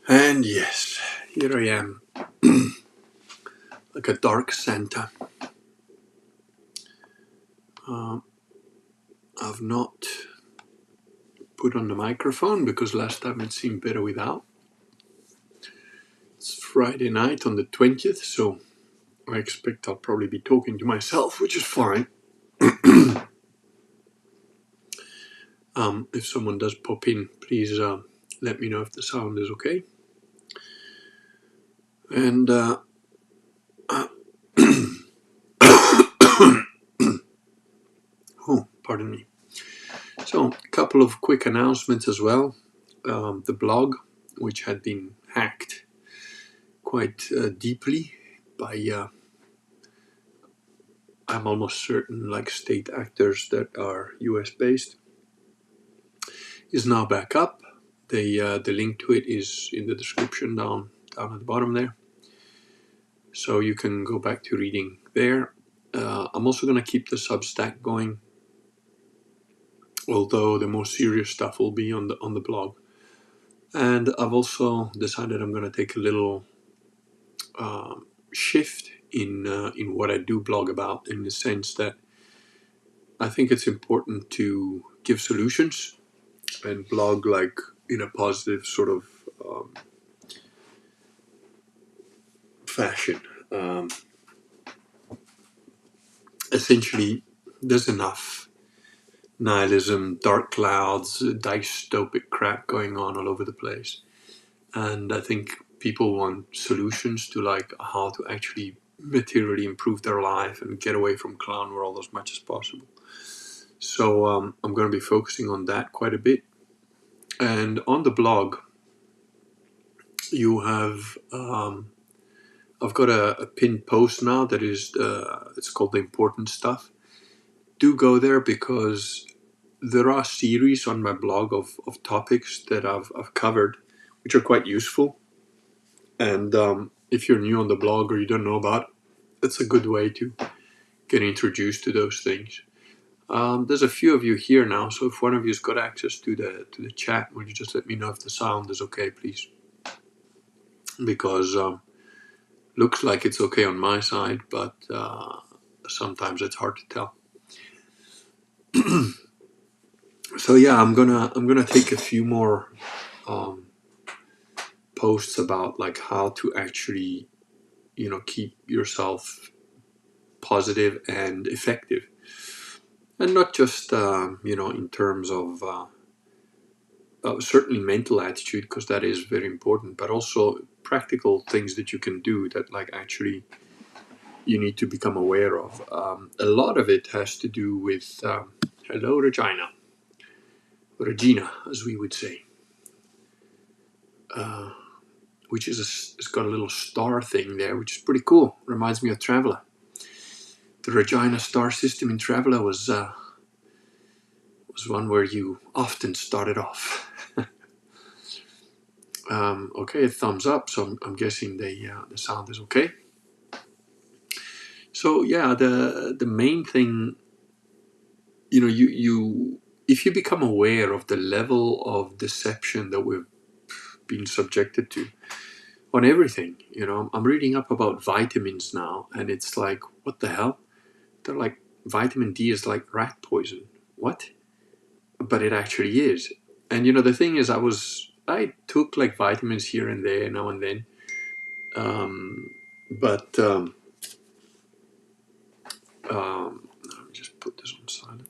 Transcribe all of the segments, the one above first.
And yes, here I am, like a dark Santa. I've not put on the microphone because last time it seemed better without. It's Friday night on the 20th, so I expect I'll probably be talking to myself, which is fine. If someone does pop in, please let me know if the sound is okay. And oh, pardon me. So, a couple of quick announcements as well. The blog, which had been hacked quite deeply by, I'm almost certain, like state actors that are US based, is now back up. The link to it is in the description down at the bottom there. So you can go back to reading there. I'm also going to keep the Substack going, although the more serious stuff will be on the blog. And I've also decided I'm going to take a little shift in what I do blog about, in the sense that I think it's important to give solutions and blog like in a positive sort of fashion. Essentially, there's enough nihilism, dark clouds, dystopic crap going on all over the place. And I think people want solutions to like how to actually materially improve their life and get away from clown world as much as possible. So I'm going to be focusing on that quite a bit. And on the blog, you have I've got a pinned post now that is it's called The Important Stuff. Do go there because there are series on my blog of topics that I've covered, which are quite useful. And if you're new on the blog or you don't know about it, it's a good way to get introduced to those things. There's a few of you here now, so if one of you's got access to the chat, would you just let me know if the sound is okay, please? Because looks like it's okay on my side, but sometimes it's hard to tell. So yeah, I'm gonna take a few more posts about like how to actually, keep yourself positive and effective, and not just in terms of certainly mental attitude, because that is very important, but also practical things that you can do that like actually you need to become aware of. A lot of it has to do with hello Regina, as we would say, which is it's got a little star thing there, which is pretty cool. Reminds me of Traveller. The Regina star system in Traveller was one where you often started off. Okay, thumbs up. So I'm guessing the sound is okay. So yeah, the main thing, you if you become aware of the level of deception that we've been subjected to on everything, I'm reading up about vitamins now, and it's like, what the hell? They're like, vitamin D is like rat poison. What? But it actually is. And the thing is, I took like vitamins here and there now and then, but let me just put this on silent.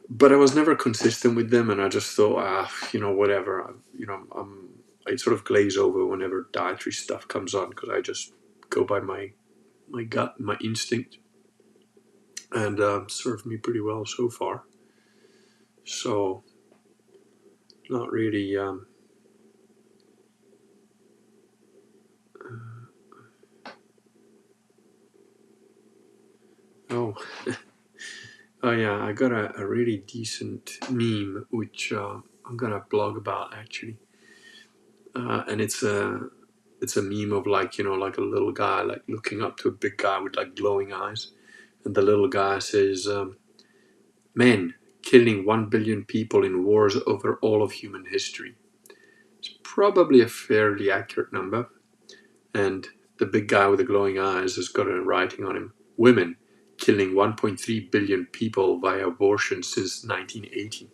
But I was never consistent with them, and I just thought, whatever. I sort of glaze over whenever dietary stuff comes on, because I just go by my gut, my instinct, and served me pretty well so far. So, not really. Oh. Oh yeah, I got a really decent meme which I'm gonna blog about actually, and it's a meme of like like a little guy like looking up to a big guy with like glowing eyes, and the little guy says, "Men, killing 1 billion people in wars over all of human history. It's probably a fairly accurate number. And the big guy with the glowing eyes has got a writing on him. Women killing 1.3 billion people via abortion since 1980.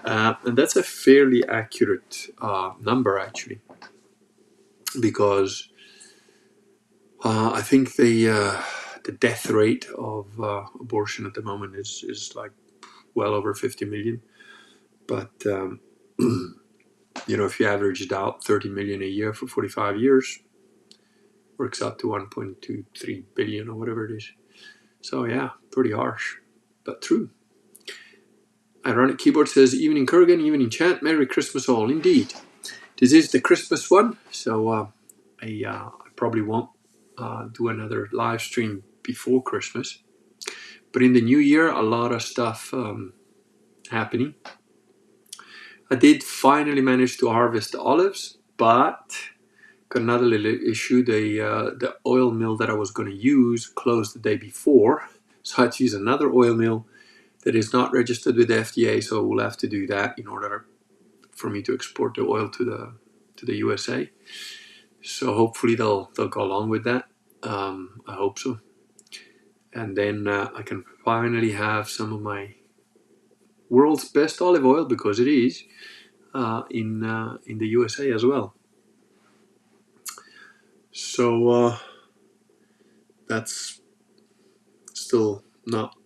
And that's a fairly accurate number, actually, because I think the death rate of abortion at the moment is like well over 50 million. But if you average it out, 30 million a year for 45 years works out to 1.23 billion or whatever it is. So yeah, pretty harsh, but true. Ironic Keyboard says, evening Kurgan, evening chat, Merry Christmas all. Indeed. This is the Christmas one, so I probably won't do another live stream before Christmas. But in the new year, a lot of stuff happening. I did finally manage to harvest olives, but got another little issue. The oil mill that I was going to use closed the day before, so I had to use another oil mill that is not registered with the FDA, so we'll have to do that in order for me to export the oil to the USA. So hopefully they'll go along with that. I hope so. And then I can finally have some of my world's best olive oil, because it is, in the USA as well. So that's still not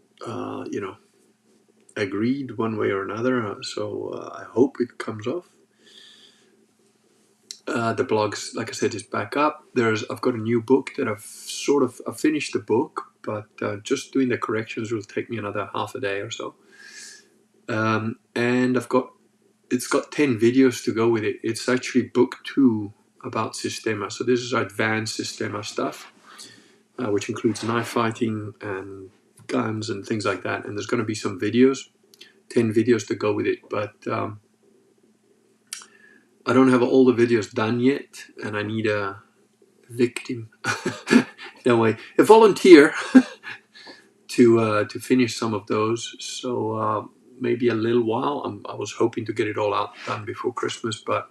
agreed one way or another. So I hope it comes off. The blogs, like I said, is back up. I've got a new book that I've finished the book, but just doing the corrections will take me another half a day or so. And it's got 10 videos to go with it. It's actually book 2 about Systema. So this is advanced Systema stuff, which includes knife fighting and guns and things like that. And there's going to be some videos, 10 videos to go with it. But I don't have all the videos done yet, and I need a victim, in a way, a volunteer to finish some of those. So maybe a little while. I was hoping to get it all done before Christmas, but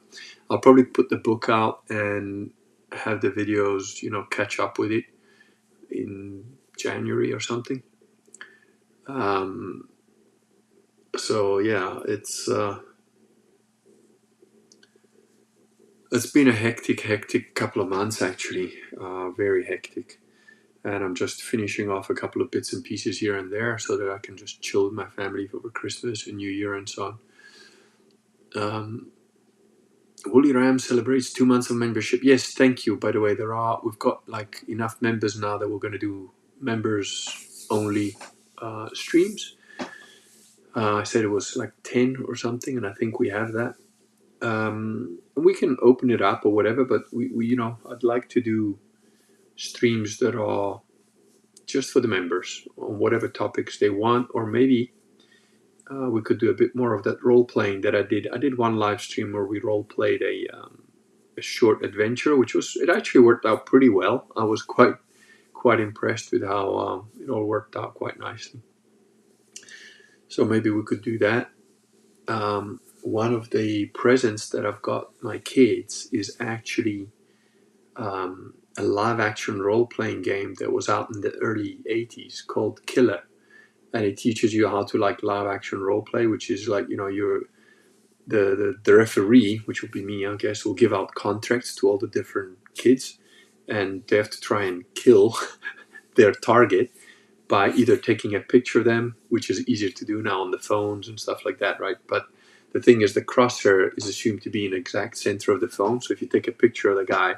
I'll probably put the book out and have the videos, catch up with it in January or something. So yeah, it's been a hectic couple of months, actually, very hectic. And I'm just finishing off a couple of bits and pieces here and there so that I can just chill with my family over Christmas and New Year and so on. Woolly Ram celebrates 2 months of membership. Yes, thank you. By the way, we've got like enough members now that we're going to do members only streams. I said it was like 10 or something, and I think we have that. We can open it up or whatever, but we I'd like to do streams that are just for the members on whatever topics they want, or maybe we could do a bit more of that role playing that I did. I did one live stream where we role played a short adventure, it actually worked out pretty well. I was quite impressed with how it all worked out quite nicely. So maybe we could do that. One of the presents that I've got my kids is actually a live-action role-playing game that was out in the early 80s called Killer. And it teaches you how to live-action role-play, which is you're the referee, which will be me, I guess, will give out contracts to all the different kids, and they have to try and kill their target by either taking a picture of them, which is easier to do now on the phones and stuff like that, right? But the thing is, the crosshair is assumed to be in the exact center of the phone. So if you take a picture of the guy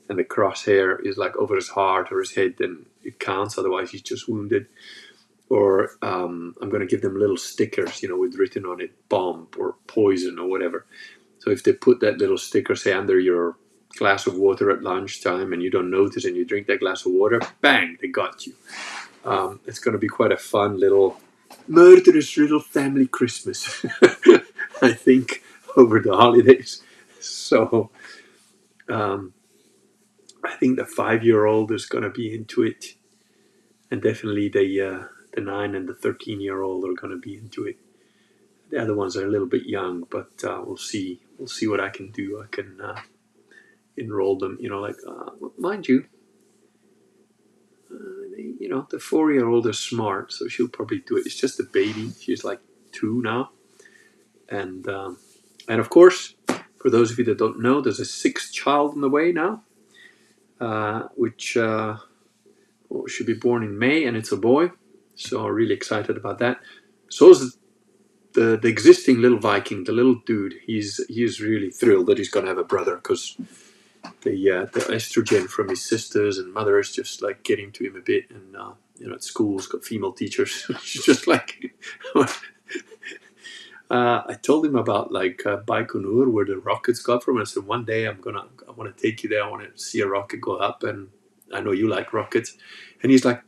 and the crosshair is like over his heart or his head, then it counts. Otherwise, he's just wounded. Or I'm going to give them little stickers, with written on it, bomb or poison or whatever. So if they put that little sticker, say, under your glass of water at lunchtime and you don't notice and you drink that glass of water, bang, they got you. It's going to be quite a fun little murderous little family Christmas, I think, over the holidays. So I think the 5-year-old is going to be into it, and definitely the 9 and the 13-year-old are going to be into it. The other ones are a little bit young, but we'll see. We'll see what I can do. I can enroll them. Mind you, the 4-year-old is smart, so she'll probably do it. It's just a baby. She's like 2 now, and of course, for those of you that don't know, there's a 6th child on the way now, which should be born in May, and it's a boy. So I'm really excited about that. So is the existing little Viking, the little dude. He's really thrilled that he's gonna have a brother, because the estrogen from his sisters and mother is just like getting to him a bit, and at school he's got female teachers. She's just like. I told him about like Baikonur, where the rockets got from. I said one day I want to take you there. I want to see a rocket go up, and I know you like rockets. And he's like,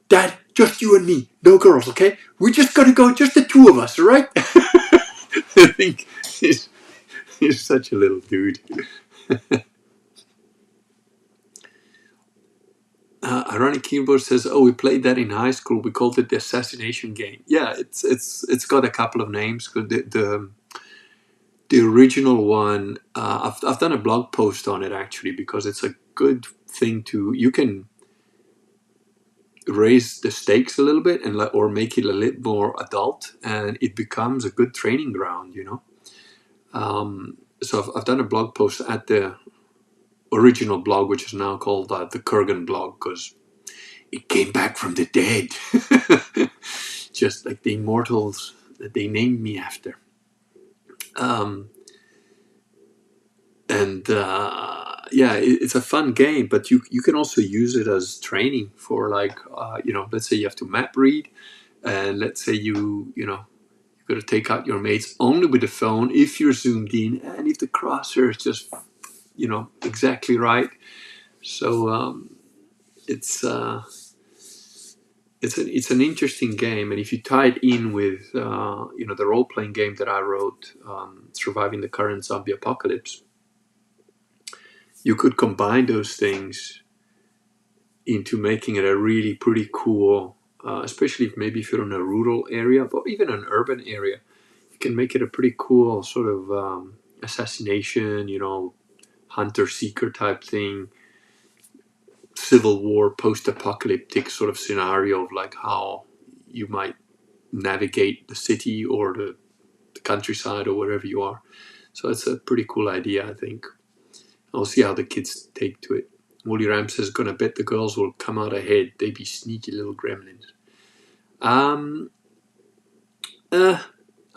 Dad, just you and me, no girls, okay? We just gotta go, just the 2 of us, all right? I think he's such a little dude. Ironic Keyboard says, "Oh, we played that in high school. We called it the assassination game." Yeah, it's got a couple of names. The original one, I've done a blog post on it actually, because it's a good thing you can raise the stakes a little bit or make it a little more adult, and it becomes a good training ground. So I've done a blog post at the original blog, which is now called the Kurgan blog, because it came back from the dead, just like the immortals that they named me after. It's a fun game, but you can also use it as training for let's say you have to map read, and let's say you got to take out your mates only with the phone if you're zoomed in and if the crosshair is just exactly right. So it's an interesting game, and if you tie it in with the role-playing game that I wrote, Surviving the Current Zombie Apocalypse, you could combine those things into making it a really pretty cool, especially if you're in a rural area, but even an urban area, you can make it a pretty cool sort of assassination, hunter-seeker type thing, Civil War, post-apocalyptic sort of scenario of like how you might navigate the city or the countryside or wherever you are. So it's a pretty cool idea, I think. I'll see how the kids take to it. Wooly Ram says, "Gonna bet the girls will come out ahead. They be sneaky little gremlins." I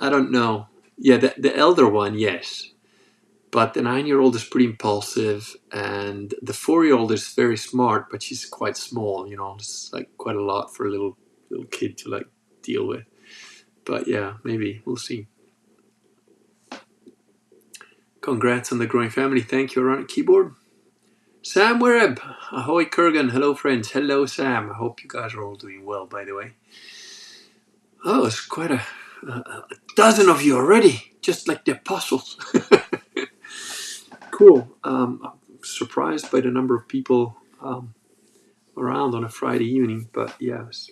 don't know. Yeah, the elder one, yes. But the 9-year-old is pretty impulsive, and the 4-year-old is very smart, but she's quite small. It's like quite a lot for a little kid to like deal with. But yeah, maybe we'll see. Congrats on the growing family. Thank you, Ironic Keyboard. Sam Wereb, ahoy Kurgan. Hello, friends. Hello, Sam. I hope you guys are all doing well, by the way. Oh, it's quite a dozen of you already, just like the apostles. Cool. I'm surprised by the number of people around on a Friday evening, but yeah, it's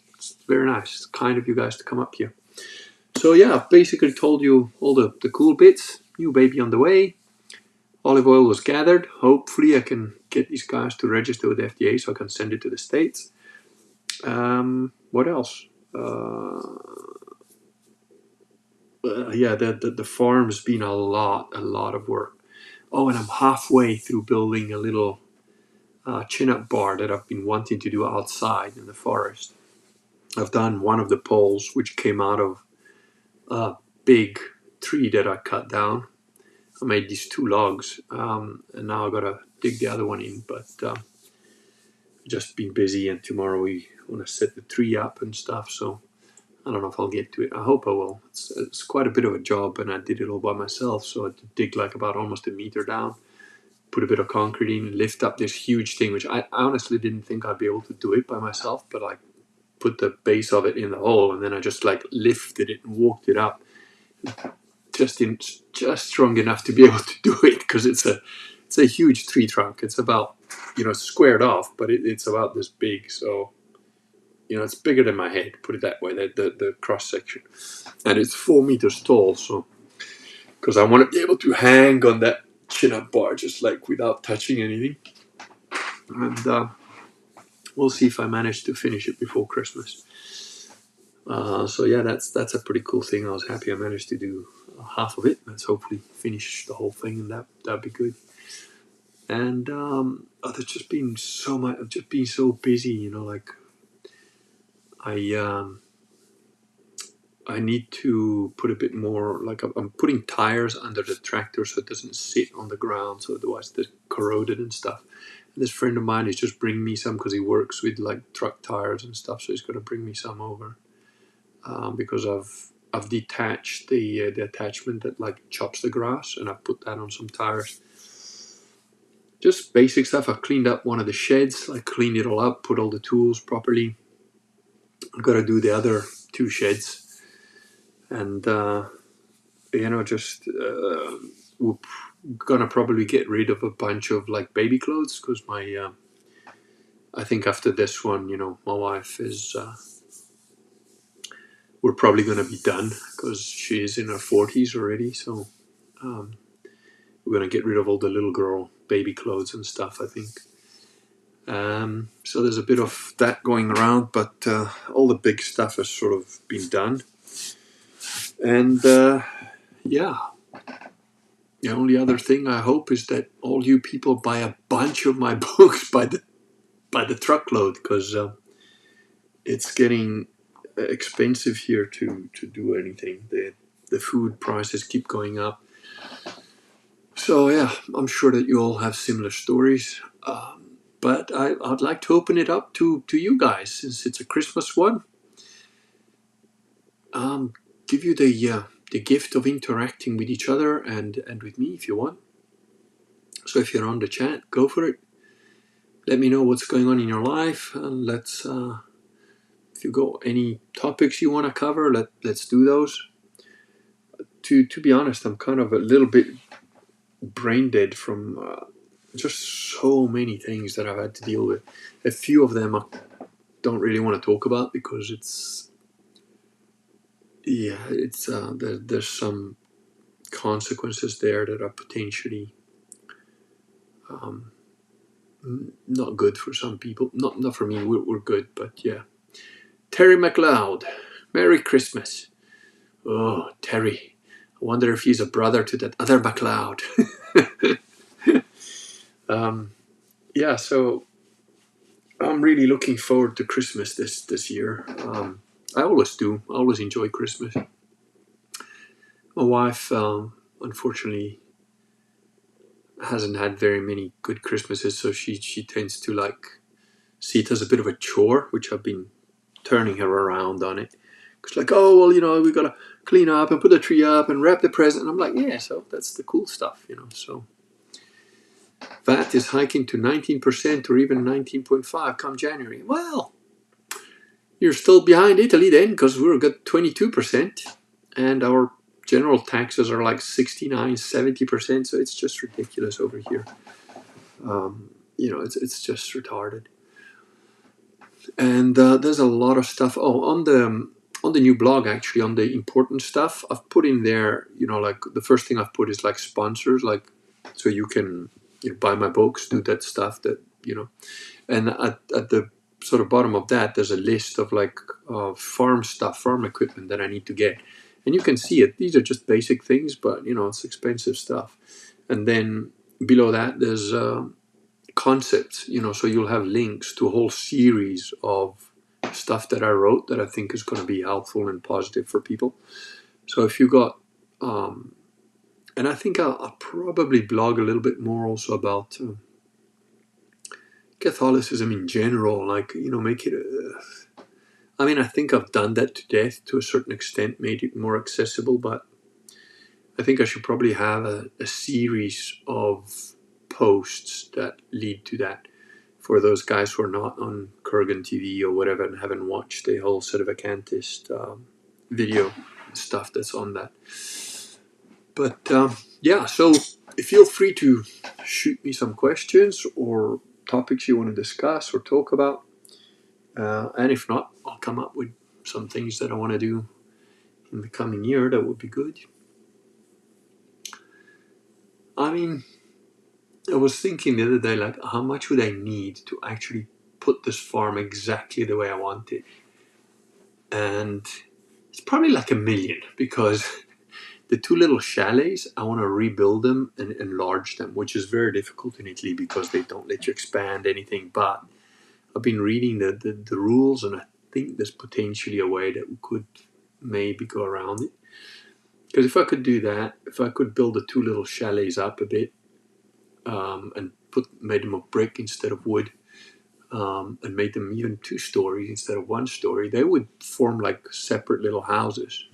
very nice. It's kind of you guys to come up here. So yeah, I've basically told you all the cool bits. New baby on the way. Olive oil was gathered. Hopefully I can get these guys to register with the FDA so I can send it to the States. What else? The farm's been a lot of work. Oh, and I'm halfway through building a little chin-up bar that I've been wanting to do outside in the forest. I've done one of the poles, which came out of a big tree that I cut down. I made these 2 logs, and now I gotta dig the other one in, but just been busy, and tomorrow we want to set the tree up and stuff, so I don't know if I'll get to it. I hope I will. It's quite a bit of a job, and I did it all by myself, so I had to dig like about almost a meter down, put a bit of concrete in, lift up this huge thing, which I honestly didn't think I'd be able to do it by myself, but like put the base of it in the hole, and then I just like lifted it and walked it up. Just strong enough to be able to do it, because it's a huge tree trunk. It's about squared off, but it's about this big. So it's bigger than my head, put it that way, the cross section. And it's 4 meters tall, so, because I want to be able to hang on that chin-up bar just like without touching anything. And we'll see if I manage to finish it before Christmas. So yeah, that's a pretty cool thing. I was happy I managed to do half of it. Let's hopefully finish the whole thing, and that'd be good. And there's just been so much. I've just been so busy, like I need to put a bit more. Like I'm putting tires under the tractor so it doesn't sit on the ground, so otherwise it's corroded and stuff. And this friend of mine is just bringing me some because he works with like truck tires and stuff, so he's going to bring me some over. Because I've detached the attachment that like chops the grass, and I've put that on some tires. Just basic stuff. I've cleaned up one of the sheds. I cleaned it all up, put all the tools properly. I've got to do the other 2 sheds, and just we're gonna probably get rid of a bunch of like baby clothes because my I think after this one, my wife is. We're probably going to be done because she's in her 40s already. So we're going to get rid of all the little girl baby clothes and stuff, I think. So there's a bit of that going around, but all the big stuff has sort of been done. And yeah, the only other thing I hope is that all you people buy a bunch of my books by the truckload, because it's getting expensive here to do anything. The food prices keep going up. So yeah, I'm sure that you all have similar stories. But I'd like to open it up to you guys, since it's a Christmas one. Give you the gift of interacting with each other and with me if you want. So if you're on the chat, go for it. Let me know what's going on in your life, and let's. If you got any topics you want to cover, let's do those. To be honest, I'm kind of a little bit brain dead from just so many things that I've had to deal with. A few of them I don't really want to talk about because there's some consequences there that are potentially not good for some people. Not for me. We're good, but yeah. Terry McLeod, Merry Christmas. Oh, Terry. I wonder if he's a brother to that other McLeod. Yeah, so I'm really looking forward to Christmas this year. I always do. I always enjoy Christmas. My wife, unfortunately, hasn't had very many good Christmases, so she tends to see it as a bit of a chore, which I've been turning her around on it. Because we got to clean up and put the tree up and wrap the present. And I'm like, yeah, so that's the cool stuff, So VAT is hiking to 19% or even 19.5 come January. Well, you're still behind Italy then, because we're got 22%, and our general taxes are like 69, 70%. So it's just ridiculous over here. It's just retarded. And there's a lot of stuff. Oh, on the new blog, actually, on the important stuff, I've put in there, the first thing I've put is like sponsors, so you can buy my books, do that stuff and at the sort of bottom of that, there's a list of farm equipment that I need to get. And you can see it. These are just basic things, but it's expensive stuff. And then below that, there's concepts, so you'll have links to a whole series of stuff that I wrote that I think is going to be helpful and positive for people. So if you got, and I think I'll probably blog a little bit more also about Catholicism in general, make it. I think I've done that to death to a certain extent, made it more accessible, but I think I should probably have a series of posts that lead to that for those guys who are not on Kurgan TV or whatever and haven't watched the whole Sedevacantist video stuff that's on that. But yeah, so feel free to shoot me some questions or topics you want to discuss or talk about. And if not, I'll come up with some things that I want to do in the coming year that would be good. I mean, I was thinking the other day, like, how much would I need to actually put this farm exactly the way I want it? And it's probably like $1 million, because the two little chalets, I want to rebuild them and enlarge them, which is very difficult in Italy because they don't let you expand anything. But I've been reading the rules, and I think there's potentially a way that we could maybe go around it. Because if I could do that, if I could build the two little chalets up a bit, and made them of brick instead of wood, and made them even 2 stories instead of 1 story, they would form like separate little houses,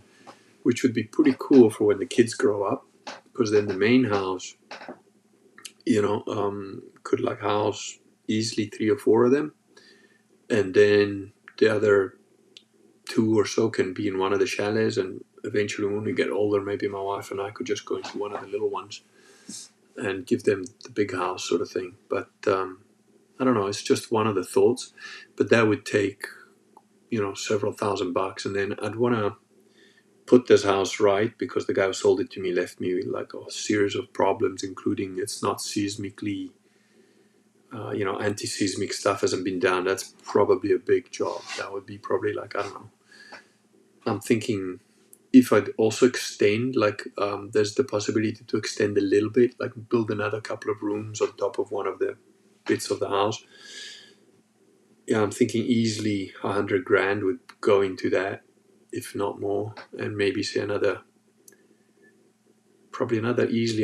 which would be pretty cool for when the kids grow up, because then the main house, could like house easily 3 or 4 of them, and then the other 2 or so can be in one of the chalets, and eventually when we get older, maybe my wife and I could just go into one of the little ones and give them the big house sort of thing. But I don't know, it's just one of the thoughts, but that would take several $1,000, and then I'd want to put this house right, because the guy who sold it to me left me with like a series of problems, including it's not seismically, anti-seismic stuff hasn't been done. That's probably a big job. That would be probably like, I don't know. I'm thinking if I'd also extend, like, there's the possibility to extend a little bit, like build another couple of rooms on top of one of the bits of the house. Yeah, I'm thinking easily $100,000 would go into that, if not more, and maybe say easily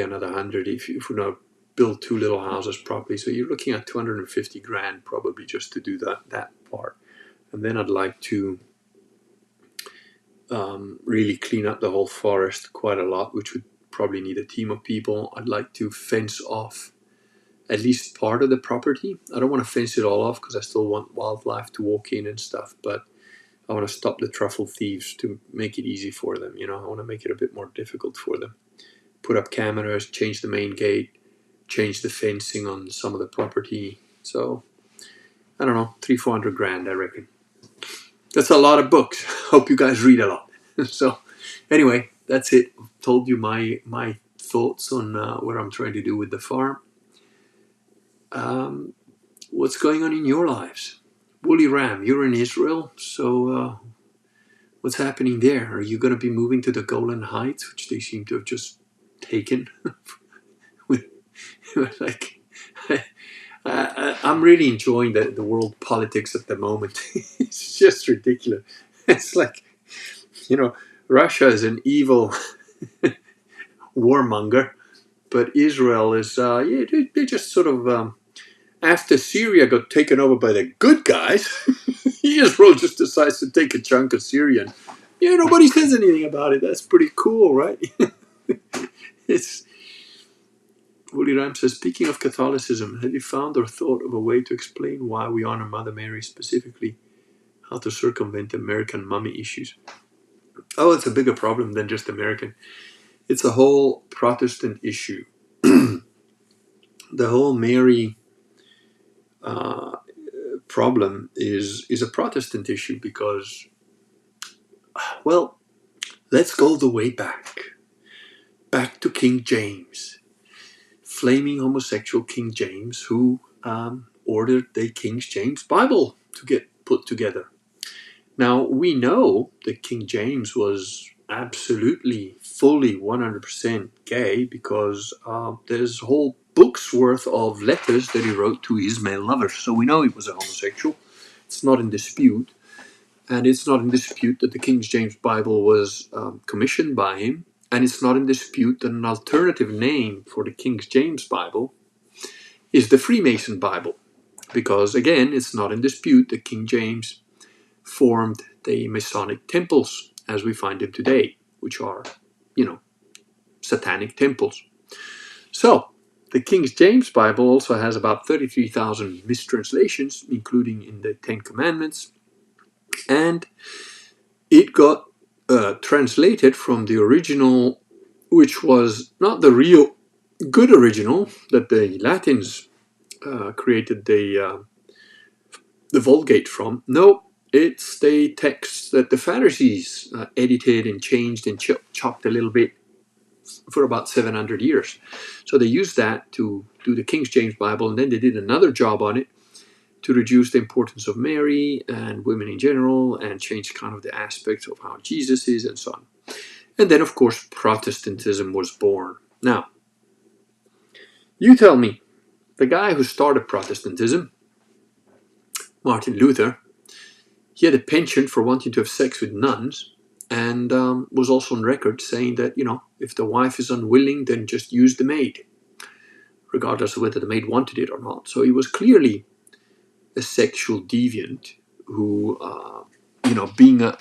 another 100 if we not build 2 little houses properly. So you're looking at $250,000 probably just to do that part. And then I'd like to really clean up the whole forest quite a lot, which would probably need a team of people. I'd like to fence off at least part of the property. I don't want to fence it all off because I still want wildlife to walk in and stuff, but I want to stop the truffle thieves to make it easy for them. I want to make it a bit more difficult for them. Put up cameras, change the main gate, change the fencing on some of the property. So, I don't know, $300,000-400,000, I reckon. That's a lot of books. Hope you guys read a lot. So, anyway, that's it. I've told you my thoughts on what I'm trying to do with the farm. What's going on in your lives? Woolly Ram, you're in Israel, so what's happening there? Are you going to be moving to the Golan Heights, which they seem to have just taken? Like, I'm really enjoying the world politics at the moment. It's just ridiculous. It's like, Russia is an evil warmonger, but Israel is, they just sort of, after Syria got taken over by the good guys, Israel just decides to take a chunk of Syria. And, nobody says anything about it. That's pretty cool, right? Woolly Ram says, speaking of Catholicism, have you found or thought of a way to explain why we honor Mother Mary, specifically how to circumvent American mummy issues? Oh, it's a bigger problem than just American. It's a whole Protestant issue. The whole Mary problem is a Protestant issue because, well, let's go the way back to King James, flaming homosexual King James, who ordered the King James Bible to get put together. Now, we know that King James was absolutely, fully, 100% gay because there's whole books worth of letters that he wrote to his male lovers. So we know he was a homosexual. It's not in dispute. And it's not in dispute that the King James Bible was commissioned by him. And it's not in dispute that an alternative name for the King James Bible is the Freemason Bible. Because, again, it's not in dispute that King James formed the Masonic temples as we find them today, which are, satanic temples. So, the King James Bible also has about 33,000 mistranslations, including in the Ten Commandments, and it got translated from the original, which was not the real good original that the Latins created the the Vulgate from. No, it's the text that the Pharisees edited and changed and chopped a little bit for about 700 years. So they used that to do the King James Bible, and then they did another job on it to reduce the importance of Mary and women in general and change kind of the aspects of how Jesus is and so on. And then, of course, Protestantism was born. Now, you tell me, the guy who started Protestantism, Martin Luther, he had a penchant for wanting to have sex with nuns, and was also on record saying that, if the wife is unwilling, then just use the maid, regardless of whether the maid wanted it or not. So he was clearly a sexual deviant who,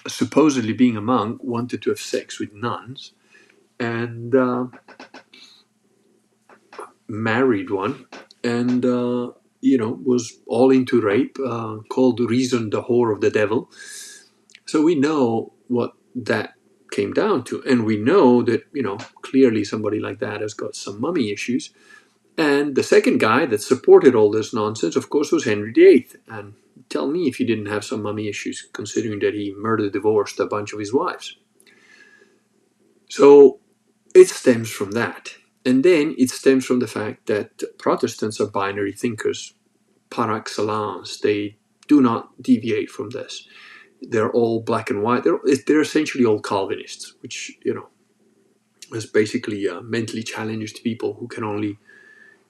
supposedly being a monk, wanted to have sex with nuns, and married one, and was all into rape, called reason the whore of the devil. So we know what that came down to, and we know that clearly somebody like that has got some mummy issues. And the second guy that supported all this nonsense, of course, was Henry VIII. And tell me if he didn't have some mummy issues, considering that he divorced a bunch of his wives. So it stems from that. And then it stems from the fact that Protestants are binary thinkers par excellence. They do not deviate from this. They're all black and white. They're essentially all Calvinists, which, is basically mentally challenged people who can only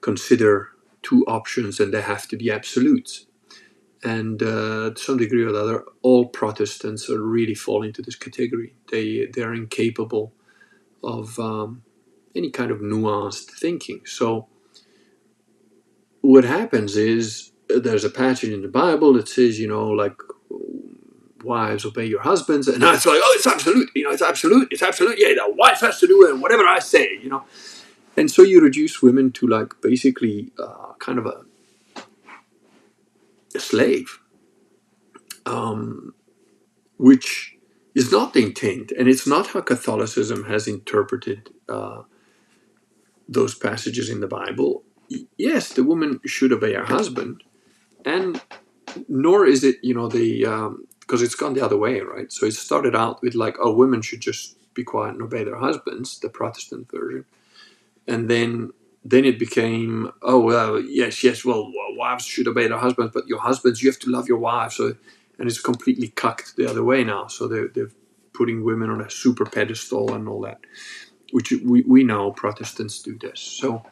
consider two options, and they have to be absolutes. And to some degree or other, all Protestants are really fall into this category. They are incapable of any kind of nuanced thinking. So what happens is there's a passage in the Bible that says, wives, obey your husbands, and it's like, it's absolute, it's absolute, yeah, the wife has to do whatever I say, And so you reduce women to basically kind of a slave, which is not the intent, and it's not how Catholicism has interpreted those passages in the Bible. Yes, the woman should obey her husband, and nor is it, because it's gone the other way, right? So it started out with women should just be quiet and obey their husbands, the Protestant version. And then it became, yes, wives should obey their husbands, but your husbands, you have to love your wives. So, and it's completely cucked the other way now. So they're putting women on a super pedestal and all that, which we know Protestants do this. So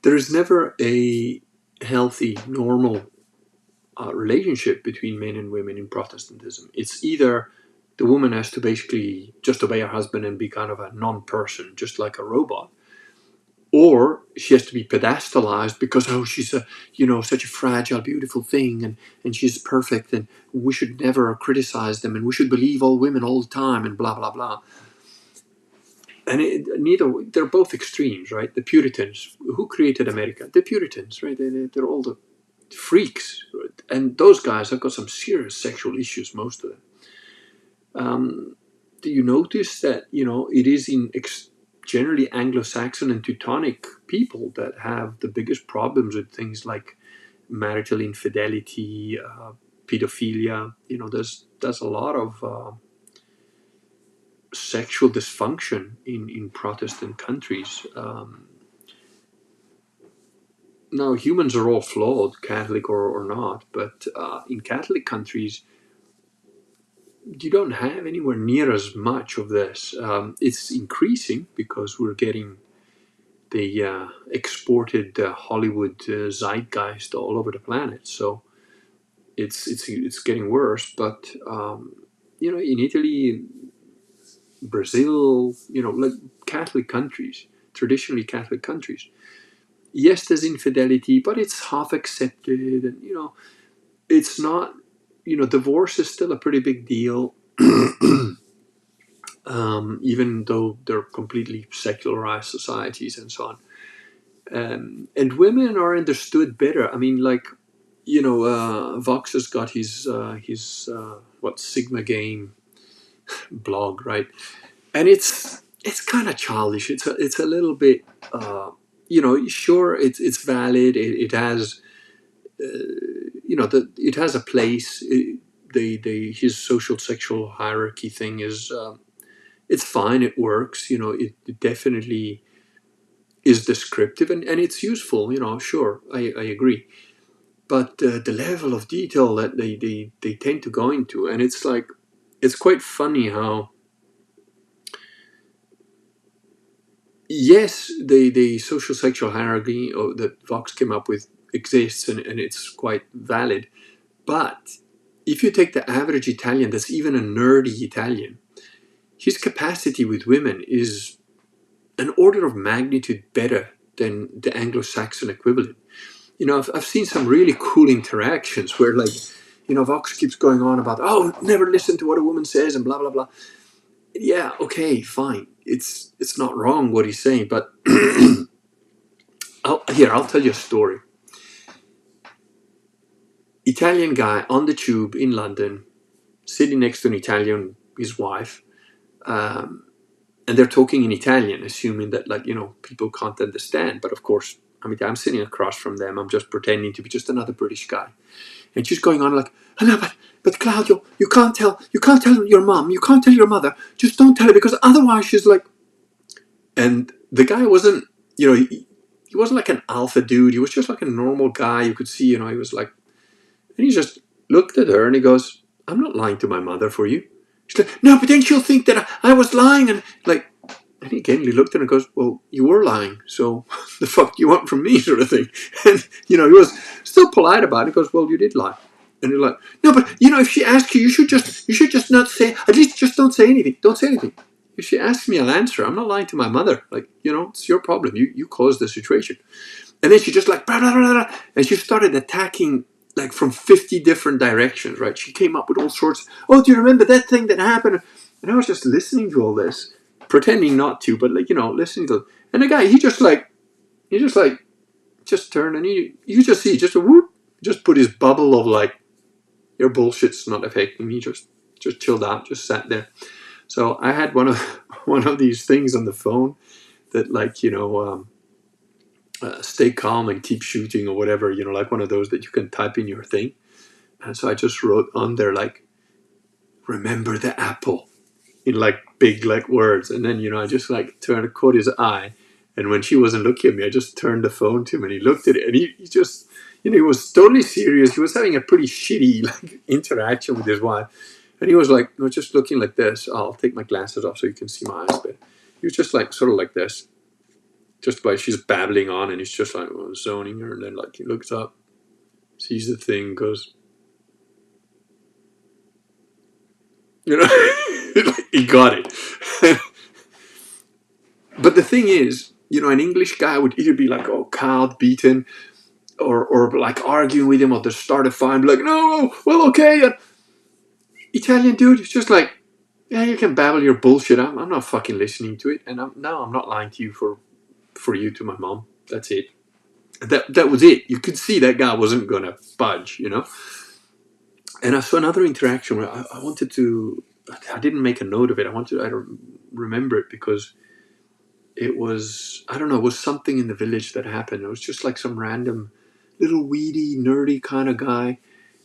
there is never a healthy, normal relationship between men and women in Protestantism. It's either the woman has to basically just obey her husband and be kind of a non-person, just like a robot, or she has to be pedestalized because she's such a fragile, beautiful thing, and she's perfect, and we should never criticize them, and we should believe all women all the time, and blah blah blah. And they're both extremes, right? The Puritans, who created America? The Puritans, right? They're all the freaks, right? And those guys have got some serious sexual issues, most of them. Do you notice that it is in generally Anglo-Saxon and Teutonic people that have the biggest problems with things like marital infidelity, pedophilia? There's a lot of sexual dysfunction in Protestant countries. Now, humans are all flawed, Catholic or not, but in Catholic countries, you don't have anywhere near as much of this. It's increasing because we're getting the exported Hollywood zeitgeist all over the planet. So it's getting worse. But in Italy, Brazil, like Catholic countries, traditionally Catholic countries, yes, there's infidelity, but it's half accepted, and it's not. Divorce is still a pretty big deal. Even though they're completely secularized societies and so on. And women are understood better. I mean, Vox has got his Sigma Game blog, right? And it's kind of childish. It's a little bit, sure, it's valid. It has, it has a place. His social sexual hierarchy thing is it's fine. It works. It definitely is descriptive and it's useful. Sure, I agree. But the level of detail that they tend to go into, and it's like it's quite funny how yes, the social sexual hierarchy that Vox came up with exists and it's quite valid. But if you take the average Italian, that's even a nerdy Italian, his capacity with women is an order of magnitude better than the Anglo-Saxon equivalent. I've seen some really cool interactions where, like, Vox keeps going on about, oh, never listen to what a woman says and blah blah blah. Yeah, okay, fine. It's not wrong what he's saying, but I'll tell you a story. Italian guy on the tube in London, sitting next to an Italian, his wife, and they're talking in Italian, assuming that, like, people can't understand. But of course, I'm sitting across from them. I'm just pretending to be just another British guy, and she's going on like, oh, no, but Claudio, you can't tell your mom, you can't tell your mother. Just don't tell her because otherwise she's like. And the guy wasn't, he wasn't like an alpha dude. He was just like a normal guy. You could see, he was like. And he just looked at her and he goes, I'm not lying to my mother for you. She's like, no, but then she'll think that I was lying. And like, and again, he looked at her and goes, well, you were lying. So the fuck do you want from me, sort of thing. And, he was still polite about it. He goes, well, you did lie. And you're like, no, but, if she asks you, you should just not say, at least just don't say anything. Don't say anything. If she asks me, I'll answer. I'm not lying to my mother. Like, it's your problem. You caused the situation. And then she just like, blah, blah, blah, blah, and she started attacking like from 50 different directions, right? She came up with all sorts. Oh, do you remember that thing that happened? And I was just listening to all this, pretending not to, but like, listening to it. And the guy, he just turned and you just see, just a whoop, just put his bubble of like, your bullshit's not affecting me. Just chilled out, just sat there. So I had one of these things on the phone that like, stay calm and keep shooting or whatever, like one of those that you can type in your thing. And so I just wrote on there like, remember the apple in like big like words. And then, I just like caught his eye. And when she wasn't looking at me, I just turned the phone to him and he looked at it and he just, he was totally serious. He was having a pretty shitty like interaction with his wife. And he was like, no, just looking like this. I'll take my glasses off so you can see my eyes better. He was just like, sort of like this. Just like she's babbling on and he's just like zoning her. And then like he looks up, sees the thing, goes, he got it. But the thing is, an English guy would either be like, oh, cowed, beaten, or like arguing with him or just start a fight and be like, no, well, okay. And Italian dude, it's just like, yeah, you can babble your bullshit. I'm not fucking listening to it. And I'm not lying to you for you to my mom. That's it. That was it. You could see that guy wasn't going to budge, And I saw another interaction where I wanted to, I didn't make a note of it. I remember it because it was, I don't know, it was something in the village that happened. It was just like some random little weedy, nerdy kind of guy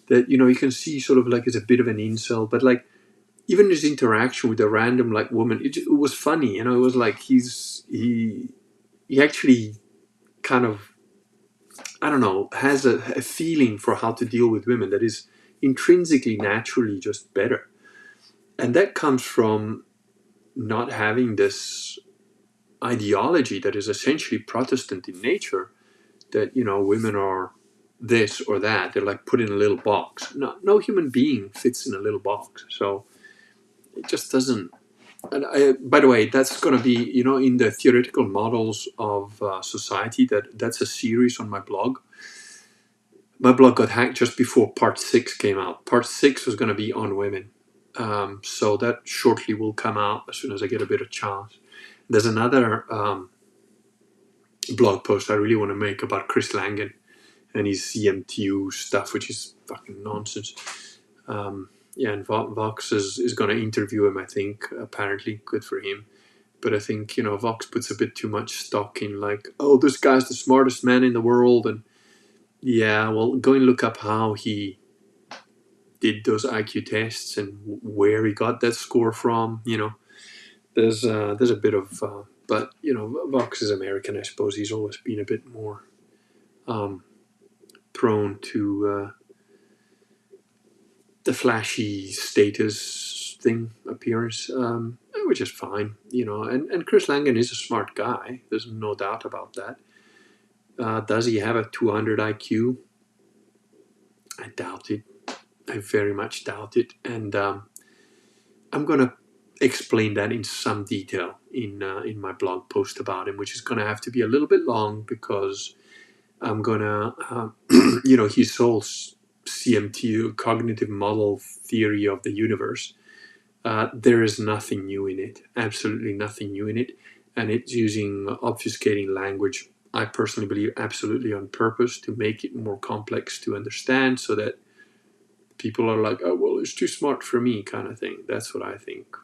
that, you can see sort of like is a bit of an incel, but like even his interaction with a random like woman, it was funny. It was like he actually kind of, I don't know, has a feeling for how to deal with women that is intrinsically, naturally just better. And that comes from not having this ideology that is essentially Protestant in nature, that, women are this or that. They're like put in a little box. No human being fits in a little box. So it just doesn't. And by the way, that's going to be, in the theoretical models of society, that's a series on my blog. My blog got hacked just before part 6 came out. Part 6 was going to be on women. So that shortly will come out as soon as I get a bit of chance. There's another blog post I really want to make about Chris Langan and his CMTU stuff, which is fucking nonsense. And Vox is going to interview him, I think, apparently. Good for him. But I think, Vox puts a bit too much stock in like, oh, this guy's the smartest man in the world. And Yeah, well, go and look up how he did those IQ tests and where he got that score from. There's a bit of, but Vox is American. I suppose he's always been a bit more um, prone to the flashy status thing appearance, which is fine. And Chris Langan is a smart guy. There's no doubt about that. Does he have a 200 IQ? I doubt it. I very much doubt it. And I'm gonna explain that in some detail in my blog post about him, which is gonna have to be a little bit long because I'm gonna, his whole CMT, cognitive model theory of the universe. There is nothing new in it, absolutely nothing new in it, and it's using obfuscating language. I personally believe absolutely on purpose to make it more complex to understand, so that people are like, oh well, it's too smart for me, kind of thing. That's what I think.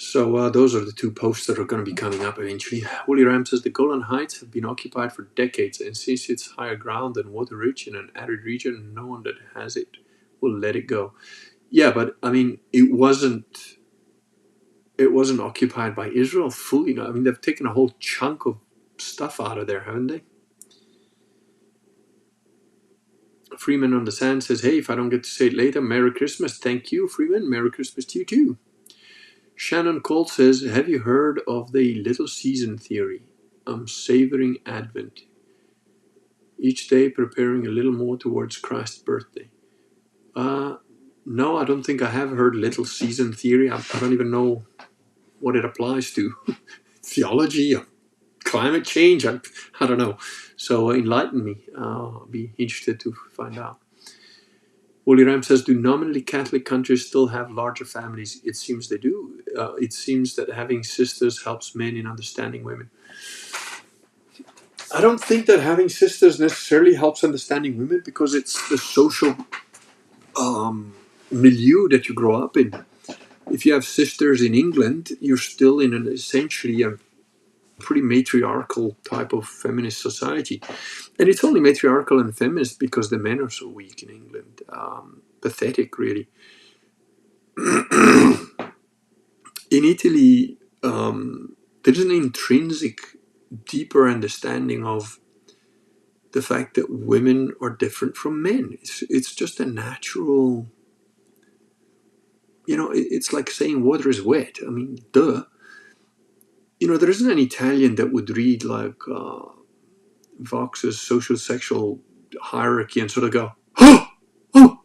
So those are the two posts that are going to be coming up eventually. Willie Ram says the Golan Heights have been occupied for decades, and since it's higher ground and water rich in an arid region, no one that has it will let it go. Yeah, but I mean, it wasn't occupied by Israel fully. I mean, they've taken a whole chunk of stuff out of there, haven't they? Freeman on the Sand says, hey, if I don't get to say it later, Merry Christmas. Thank you, Freeman. Merry Christmas to you too. Shannon Colt says, have you heard of the little season theory? I'm savoring Advent. Each day preparing a little more towards Christ's birthday. No, I don't think I have heard little season theory. I don't even know what it applies to. Theology, or climate change, I don't know. So enlighten me. I'll be interested to find out. Wooly Ram says, do nominally Catholic countries still have larger families? It seems they do. It seems that having sisters helps men in understanding women. I don't think that having sisters necessarily helps understanding women, because it's the social milieu that you grow up in. If you have sisters in England, you're still in essentially a pretty matriarchal type of feminist society. And it's only matriarchal and feminist because the men are so weak in England. Pathetic, really. In Italy, there's an intrinsic, deeper understanding of the fact that women are different from men. It's just a natural, it's like saying water is wet. I mean, duh. There isn't an Italian that would read like Vox's social sexual hierarchy and sort of go, oh,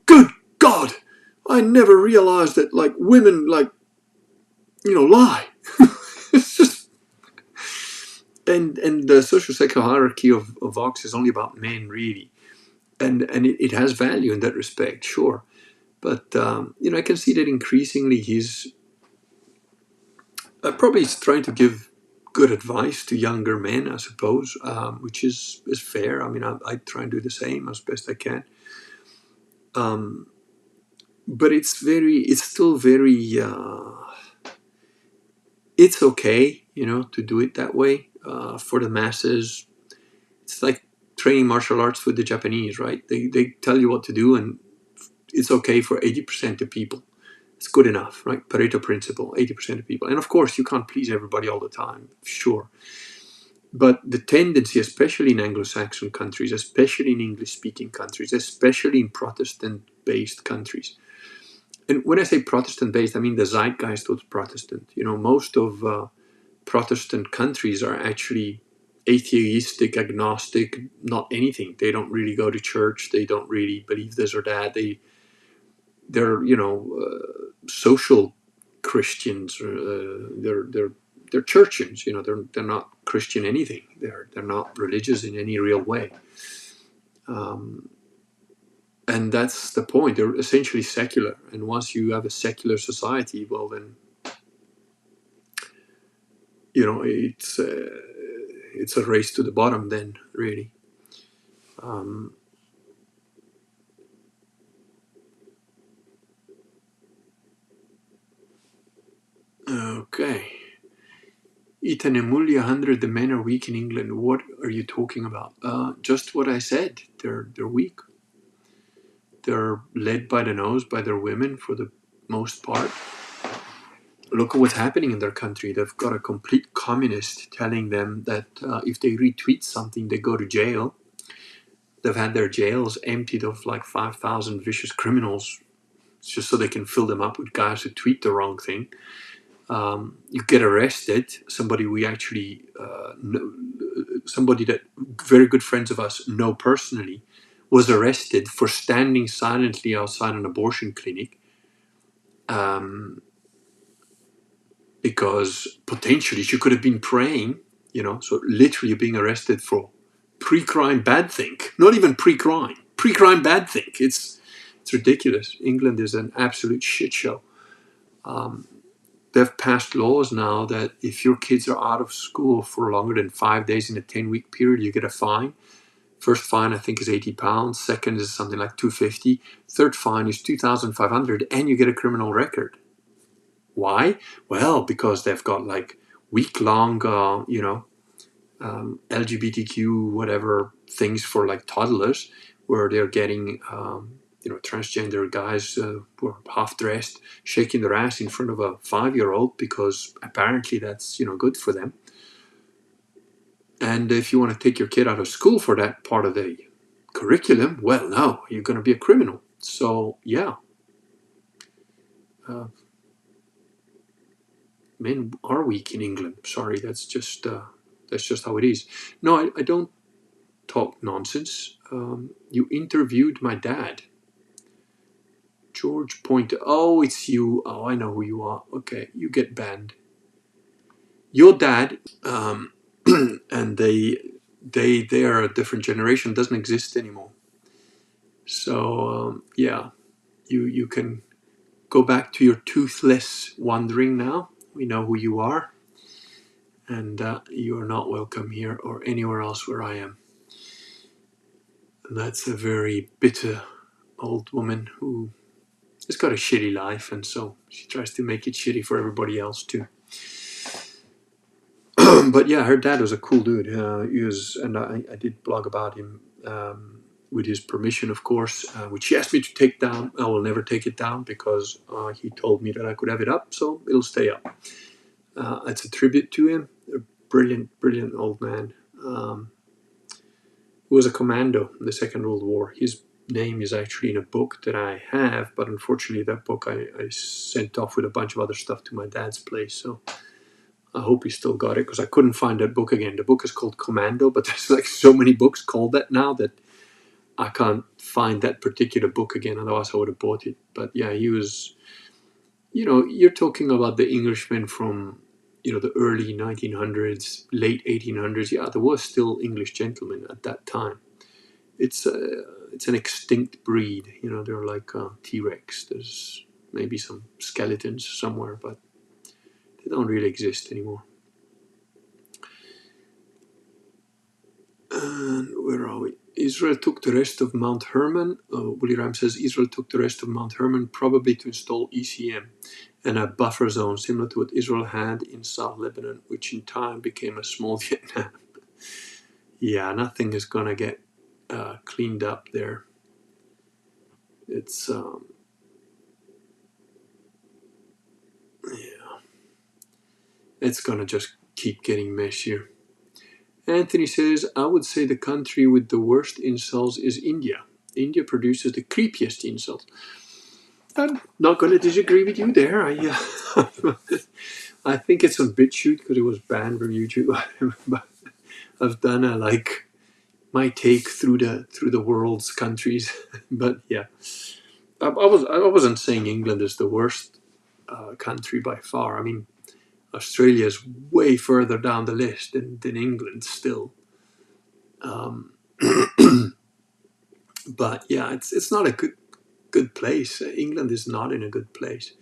good God, I never realized that like women lie. It's just, and the social sexual hierarchy of Vox is only about men, really, and it has value in that respect, sure, but I can see that increasingly he's probably trying to give good advice to younger men, I suppose, which is fair. I mean, I try and do the same as best I can. But it's still very, it's okay, to do it that way for the masses. It's like training martial arts with the Japanese, right? They tell you what to do, and it's okay for 80% of people. It's good enough, right? Pareto principle, 80% of people. And of course, you can't please everybody all the time, sure. But the tendency, especially in Anglo-Saxon countries, especially in English-speaking countries, especially in Protestant-based countries, and when I say Protestant-based, I mean the zeitgeist was Protestant. Most of Protestant countries are actually atheistic, agnostic, not anything. They don't really go to church. They don't really believe this or that. They're social Christians. They're churchians. They're not Christian anything. They're not religious in any real way. And that's the point. They're essentially secular. And once you have a secular society, well then, it's a race to the bottom. Then really. Okay. Ethan Emulya 100, the men are weak in England. What are you talking about? Just what I said. They're weak. They're led by the nose by their women for the most part. Look at what's happening in their country. They've got a complete communist telling them that if they retweet something, they go to jail. They've had their jails emptied of like 5,000 vicious criminals just so they can fill them up with guys who tweet the wrong thing. You get arrested. Somebody we actually know, somebody that very good friends of us know personally, was arrested for standing silently outside an abortion clinic because potentially she could have been praying. So literally being arrested for pre-crime bad thing, not even pre-crime bad thing. It's ridiculous. England is an absolute shit show. They've passed laws now that if your kids are out of school for longer than 5 days in a 10-week period, you get a fine. First fine, I think, is £80. Second is something like $250. Third fine is $2,500, and you get a criminal record. Why? Well, because they've got like week-long, LGBTQ whatever things for like toddlers, where they're getting transgender guys who are half dressed shaking their ass in front of a 5-year-old because apparently that's good for them. And if you want to take your kid out of school for that part of the curriculum, well, no, you're going to be a criminal. So yeah, men are weak in England. Sorry, that's just how it is. No, I don't talk nonsense. You interviewed my dad. George Pointer. Oh, it's you. Oh, I know who you are. Okay, you get banned. Your dad, and they are a different generation. Doesn't exist anymore. So yeah, you can go back to your toothless wandering now. We know who you are, and you are not welcome here or anywhere else where I am. And that's a very bitter old woman who has got a shitty life, and so she tries to make it shitty for everybody else too. But yeah, her dad was a cool dude. He was, and I did blog about him with his permission, of course, which he asked me to take down. I will never take it down because he told me that I could have it up, so it'll stay up. It's a tribute to him. A brilliant, brilliant old man. Who was a commando in the Second World War. His name is actually in a book that I have, but unfortunately that book I sent off with a bunch of other stuff to my dad's place, so I hope he still got it because I couldn't find that book again. The book is called Commando, but there's like so many books called that now that I can't find that particular book again, otherwise I would have bought it. But yeah, he was, you're talking about the Englishmen from, the early 1900s, late 1800s. Yeah, there was still English gentlemen at that time. It's an extinct breed. They're like T-Rex. There's maybe some skeletons somewhere, but they don't really exist anymore. And where are we? Israel took the rest of Mount Hermon. Willie Ram says Israel took the rest of Mount Hermon probably to install ECM and a buffer zone similar to what Israel had in South Lebanon, which in time became a small Vietnam. Yeah, nothing is going to get cleaned up there. It's it's going to just keep getting messier. Anthony says, I would say the country with the worst incels is India. India produces the creepiest incels. I'm not going to disagree with you there. I think it's on BitChute because it was banned from YouTube. But I've done my take through the world's countries. But yeah, I wasn't saying England is the worst country by far. I mean, Australia is way further down the list than England still. But yeah, it's not a good place. England is not in a good place.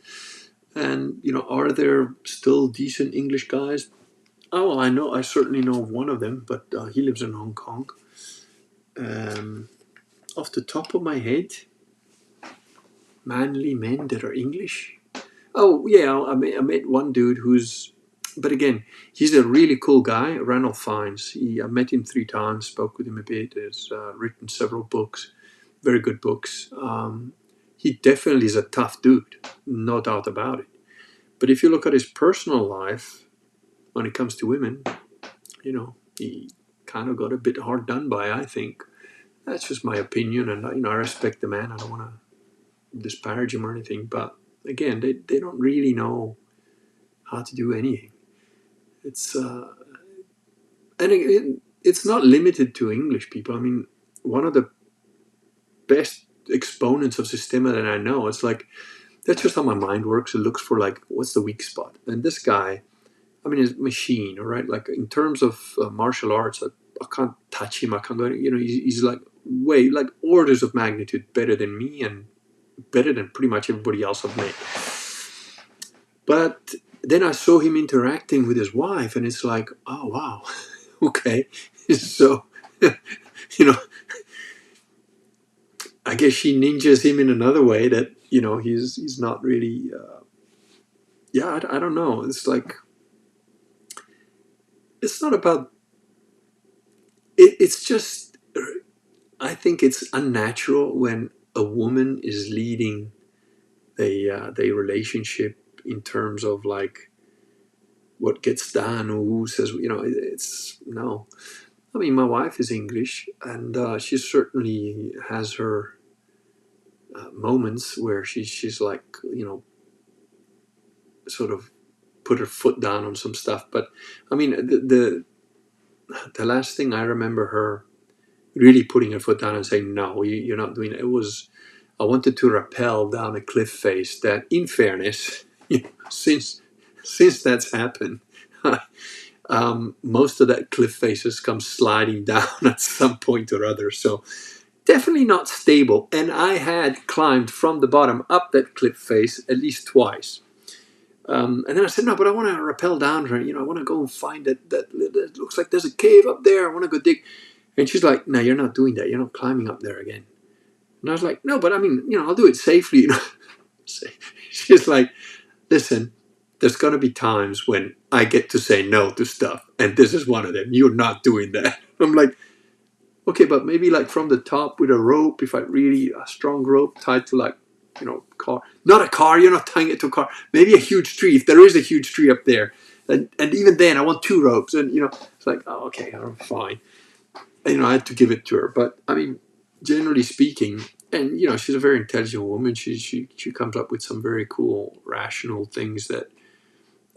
And are there still decent English guys? Oh, well, I certainly know of one of them, but he lives in Hong Kong. Off the top of my head, manly men that are English. Oh yeah, I met one dude who's But again, he's a really cool guy, Ranulph Fiennes. I met him 3 times, spoke with him a bit. Has written several books, very good books. He definitely is a tough dude, no doubt about it. But if you look at his personal life, when it comes to women, he kind of got a bit hard done by, I think. That's just my opinion, and I respect the man. I don't want to disparage him or anything, but again, they don't really know how to do anything. It's it's not limited to English people. I mean, one of the best exponents of Systema that I know, it's like that's just how my mind works. It looks for like what's the weak spot, and this guy, I mean, is machine, all right. Like in terms of martial arts, I can't touch him. I can't go. He's like way like orders of magnitude better than me and better than pretty much everybody else I've met. But then I saw him interacting with his wife, and it's like, oh wow, okay. So, I guess she ninjas him in another way that he's not really. I don't know. It's like it's not about. It's just. I think it's unnatural when a woman is leading the relationship in terms of like what gets done or who says it's no. I mean, my wife is English, and she certainly has her moments where she's like sort of put her foot down on some stuff. But I mean, the last thing I remember her really putting her foot down and saying, no, you're not doing it. It was, I wanted to rappel down a cliff face that, in fairness, since that's happened, most of that cliff faces come sliding down at some point or other. So definitely not stable. And I had climbed from the bottom up that cliff face at least twice. And then I said, no, but I want to rappel down her. I want to go and find that looks like there's a cave up there. I want to go dig. And she's like, no, you're not doing that. You're not climbing up there again. And I was like, no, but I mean, I'll do it safely. She's like, listen, there's going to be times when I get to say no to stuff. And this is one of them. You're not doing that. I'm like, okay, but maybe like from the top with a rope, if I really, a strong rope tied to like, car. Not a car, you're not tying it to a car. Maybe a huge tree, if there is a huge tree up there. And even then, I want 2 ropes. And, it's like, oh, okay, I'm fine. And, I had to give it to her. But, I mean, generally speaking, and, she's a very intelligent woman. She comes up with some very cool, rational things that,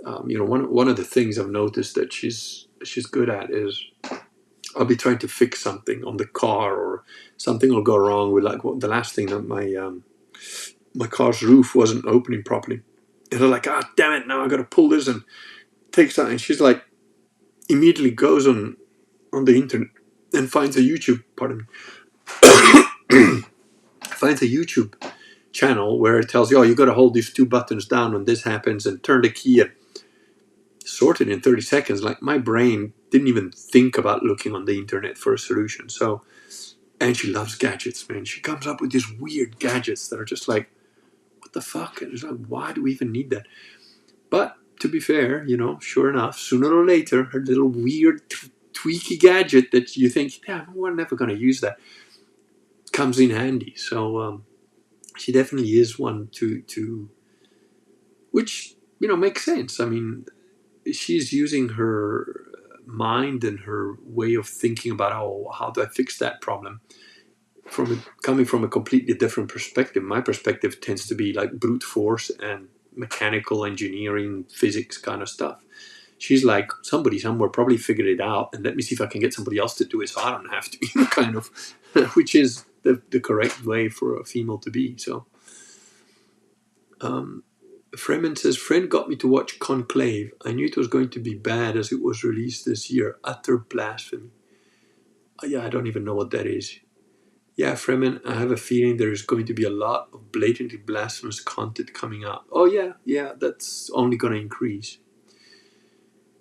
one of the things I've noticed that she's good at is I'll be trying to fix something on the car or something will go wrong with like the last thing that my car's roof wasn't opening properly. And they're like, damn it, now I got to pull this and takes that. And she's like, immediately goes on the internet and finds a YouTube, finds a YouTube channel where it tells you, you got to hold these 2 buttons down when this happens and turn the key and sort it in 30 seconds. Like my brain didn't even think about looking on the internet for a solution. So, and she loves gadgets, man. She comes up with these weird gadgets that are just like, what the fuck? And it's like, why do we even need that? But to be fair, sure enough, sooner or later, her little weird tweaky gadget that you think, we're never going to use that, comes in handy. So she definitely is one to which, makes sense. I mean, she's using her mind and her way of thinking about how do I fix that problem coming from a completely different perspective. My perspective tends to be like brute force and mechanical engineering, physics kind of stuff. She's like, somebody somewhere probably figured it out, and let me see if I can get somebody else to do it so I don't have to, kind of, which is the correct way for a female to be. So, Fremen says, friend got me to watch Conclave. I knew it was going to be bad as it was released this year. Utter blasphemy. I don't even know what that is. Yeah, Fremen, I have a feeling there is going to be a lot of blatantly blasphemous content coming out. Oh yeah, that's only going to increase.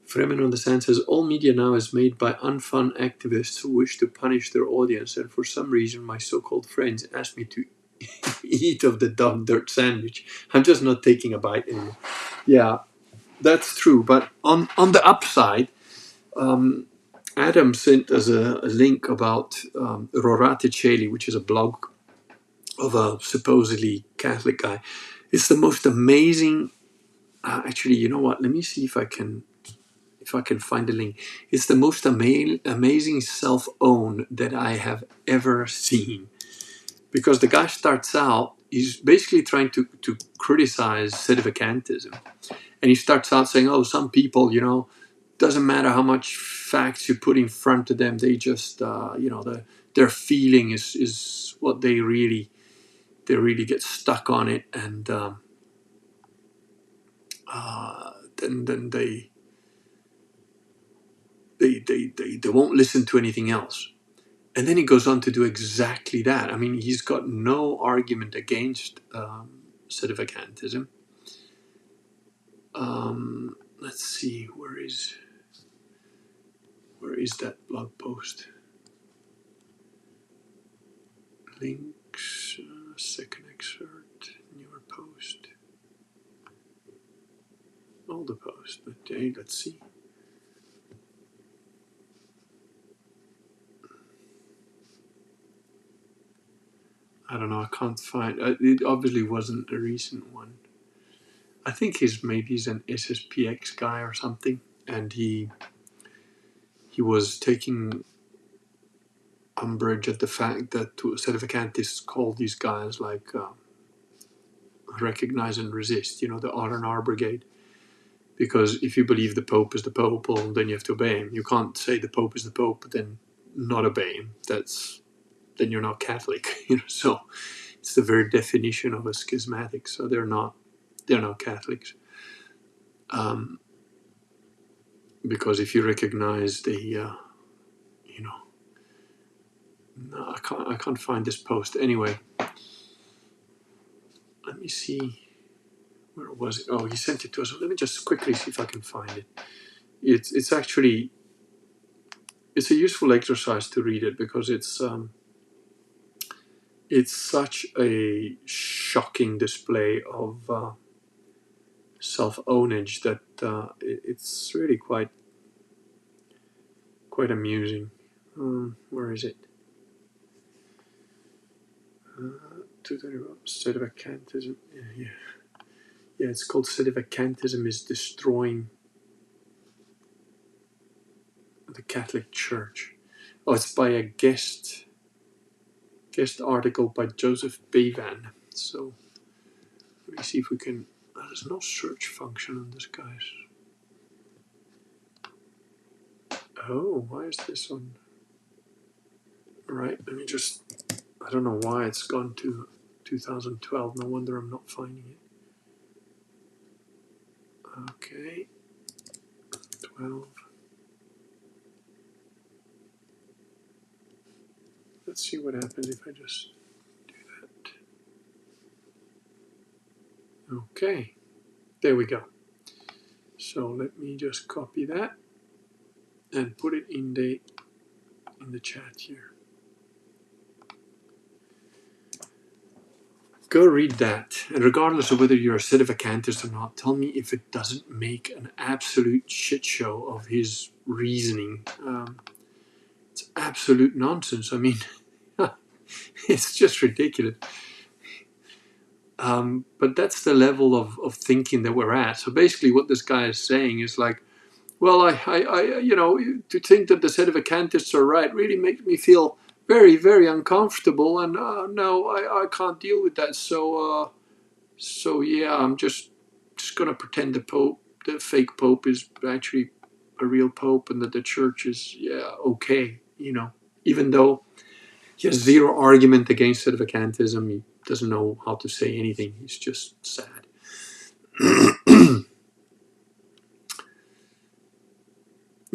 Fremen on the Sand says, all media now is made by unfun activists who wish to punish their audience, and for some reason my so-called friends asked me to eat of the dog dirt sandwich. I'm just not taking a bite anymore. Yeah, That's true. But on the upside, Adam sent us a link about Rorate Celi, which is a blog of a supposedly Catholic guy. It's the most amazing. Actually, you know what? Let me see if I can find the link. It's the most amazing self-own that I have ever seen. Because the guy starts out, he's basically trying to criticize sedevacantism. And he starts out saying, oh, some people, doesn't matter how much facts you put in front of them, they just, their feeling is what they really get stuck on it. And then they won't listen to anything else. And then he goes on to do exactly that. I mean, he's got no argument against sedevacantism. Let's see, where is that blog post? Links, second excerpt, newer post. All the posts, but hey, let's see. I don't know, I can't find, it obviously wasn't a recent one. I think maybe he's an SSPX guy or something, and he was taking umbrage at the fact that sedevacantists call these guys like Recognize and Resist, the R&R brigade. Because if you believe the Pope is the Pope, well, then you have to obey him. You can't say the Pope is the Pope, but then not obey him. Then you're not Catholic, So it's the very definition of a schismatic. So they're not Catholics. Because if you recognize the, no, I can't find this post anyway. Let me see. Where was it? Oh, he sent it to us. Let me just quickly see if I can find it. It's actually a useful exercise to read it because it's such a shocking display of self-ownage that it's really quite amusing. Where is it? Sedevacantism. Yeah, it's called Sedevacantism is Destroying the Catholic Church. Oh, it's by a guest article by Joseph Bevan. So let me see if we can. There's no search function on this, guys. Oh, why is this on? Right, let me just. I don't know why it's gone to 2012. No wonder I'm not finding it. Okay, 12. Let's see what happens if I just do that. Okay, there we go. So let me just copy that and put it in the chat here. Go read that, and regardless of whether you're a sedevacantist or not, tell me if it doesn't make an absolute shit show of his reasoning. It's absolute nonsense. I mean, it's just ridiculous. But that's the level of thinking that we're at. So basically what this guy is saying is like, well, I to think that the sedevacantists are right really makes me feel very, very uncomfortable, and no, I can't deal with that. So yeah, I'm just gonna pretend the fake Pope, is actually a real Pope, and that the Church is okay, even though he has zero argument against sedevacantism. He doesn't know how to say anything. He's just sad.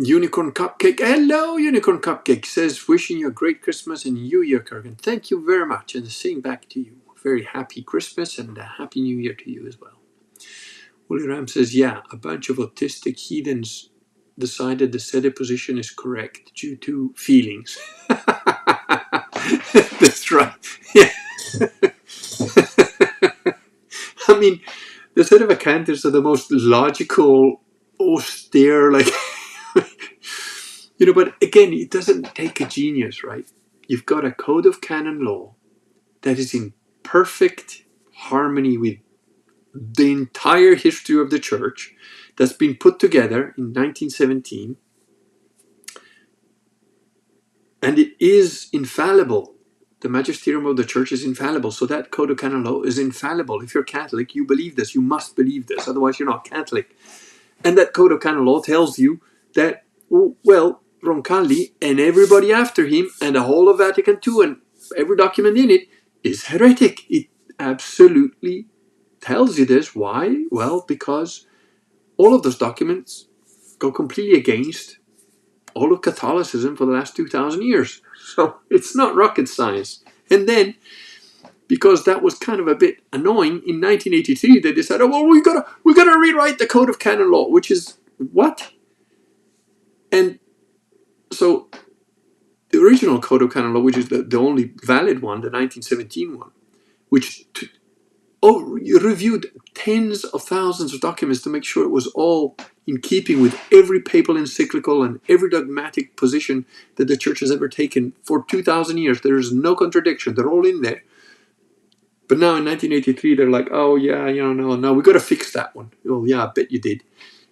Unicorn Cupcake. Hello, Unicorn Cupcake says, wishing you a great Christmas and New Year, Kurgan. Thank you very much, and the same back to you. Very happy Christmas and a happy New Year to you as well. Willie Ram says, yeah, a bunch of autistic heathens decided the SEDE position is correct due to feelings. That's right. Yeah. I mean, the Sedevacantars are the most logical, austere, like, but again, it doesn't take a genius, right? You've got a code of canon law that is in perfect harmony with the entire history of the church, that's been put together in 1917, and it is infallible. The magisterium of the church is infallible, so that code of canon law is infallible. If you're Catholic, you believe this, you must believe this, otherwise you're not Catholic. And that code of canon law tells you that, well, Roncalli and everybody after him and the whole of Vatican II and every document in it is heretic. It absolutely tells you this. Why? Well, because all of those documents go completely against all of Catholicism for the last 2,000 years. So it's not rocket science. And then, because that was kind of a bit annoying, in 1983 they decided, oh, well, we gotta rewrite the Code of Canon Law, which is what? And so the original Code of Canon Law, which is the only valid one, the 1917 one, which reviewed tens of thousands of documents to make sure it was all in keeping with every papal encyclical and every dogmatic position that the church has ever taken for 2,000 years. There's no contradiction. They're all in there. But now in 1983, they're like, oh, yeah, no, we got to fix that one. Oh, yeah, I bet you did.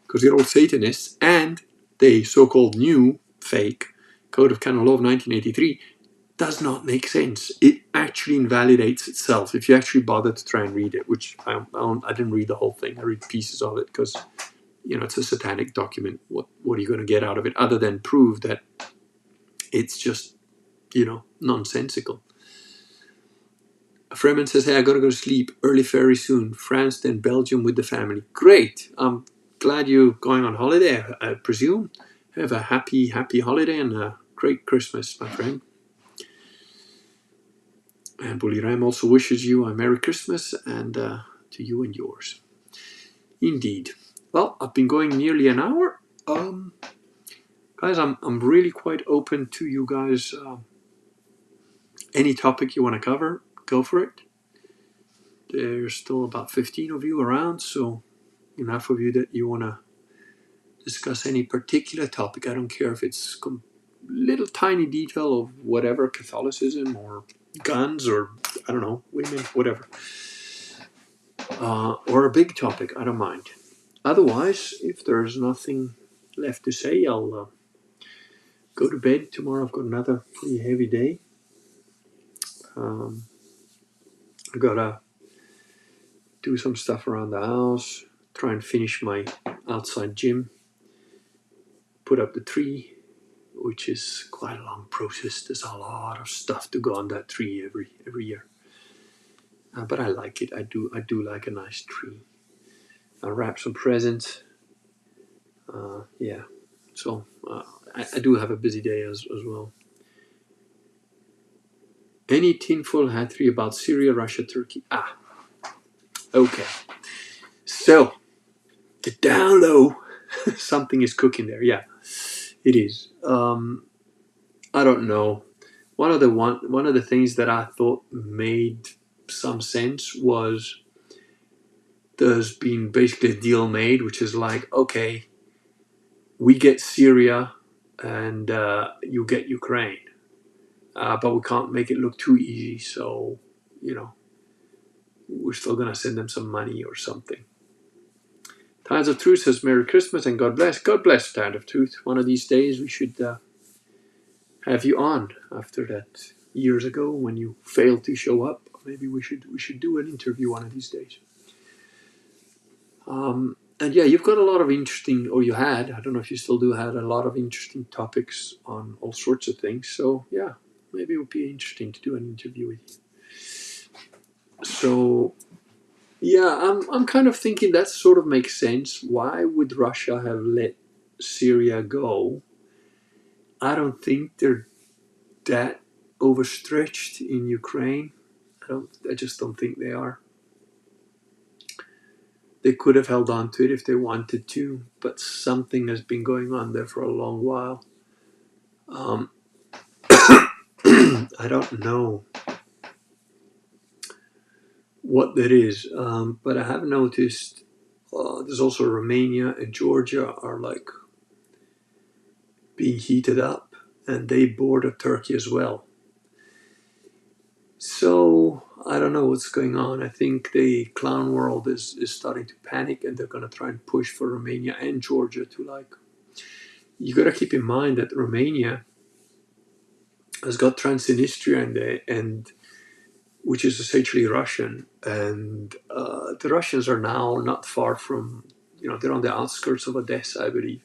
Because they're all Satanists. And the so-called new fake Code of Canon Law of 1983 does not make sense. It actually invalidates itself if you actually bother to try and read it, which I didn't read the whole thing. I read pieces of it because, it's a satanic document. What are you going to get out of it other than prove that it's just, nonsensical? Freeman says, hey, I got to go to sleep. Early ferry soon. France, then Belgium with the family. Great. I'm glad you're going on holiday, I presume. Have a happy holiday and a great Christmas, my friend. And Bully Ram also wishes you a Merry Christmas and to you and yours. Indeed. Well, I've been going nearly an hour. Guys, I'm really quite open to you guys. Any topic you want to cover, go for it. There's still about 15 of you around, so enough of you that you want to discuss any particular topic. I don't care if it's little tiny detail of whatever, Catholicism or guns or, I don't know, women, whatever. Or a big topic, I don't mind. Otherwise, if there's nothing left to say, I'll go to bed. Tomorrow I've got another pretty heavy day. I've got to do some stuff around the house, try and finish my outside gym, put up the tree, which is quite a long process. There's a lot of stuff to go on that tree every year. But I like it. I do like a nice tree. I'll wrap some presents. Yeah. So I do have a busy day as well. Any tinfoil hattery about Syria, Russia, Turkey? Okay. So, the down low, something is cooking there. Yeah, it is. I don't know. One of the things that I thought made some sense was there's been basically a deal made, which is like, okay, we get Syria and you get Ukraine. But we can't make it look too easy, so, we're still going to send them some money or something. Times of Truth says, Merry Christmas and God bless. God bless, Times of Truth. One of these days we should have you on after that years ago when you failed to show up. Maybe we should do an interview one of these days. And yeah, you've got a lot of interesting, or you had, I don't know if you still do, had a lot of interesting topics on all sorts of things. So yeah, maybe it would be interesting to do an interview with you. So yeah, I'm kind of thinking that sort of makes sense. Why would Russia have let Syria go? I don't think they're that overstretched in Ukraine. I just don't think they are. They could have held on to it if they wanted to, but something has been going on there for a long while. I don't know what that is. But I have noticed there's also Romania and Georgia are like being heated up, and they border Turkey as well. So I don't know what's going on. I think the clown world is starting to panic, and they're going to try and push for Romania and Georgia to like. You got to keep in mind that Romania has got Transnistria in there, and which is essentially Russian, and the Russians are now not far from, they're on the outskirts of Odessa, I believe.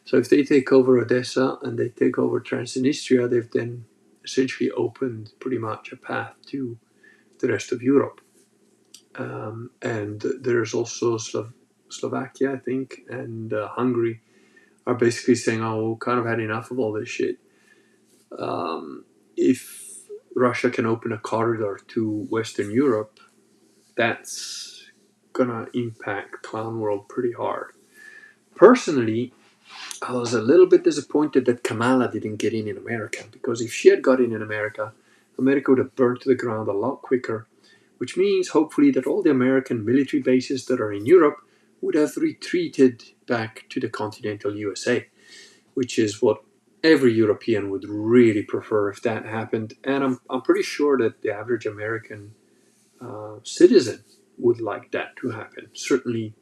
So if they take over Odessa and they take over Transnistria, they've then essentially opened pretty much a path to the rest of Europe. And there's also Slovakia, I think, and Hungary are basically saying, "Oh, we kind of had enough of all this shit." If Russia can open a corridor to Western Europe, that's gonna impact Clown World pretty hard. Personally, I was a little bit disappointed that Kamala didn't get in America, because if she had got in America, America would have burned to the ground a lot quicker, which means hopefully that all the American military bases that are in Europe would have retreated back to the continental USA, which is what every European would really prefer if that happened. And I'm pretty sure that the average American citizen would like that to happen. Certainly,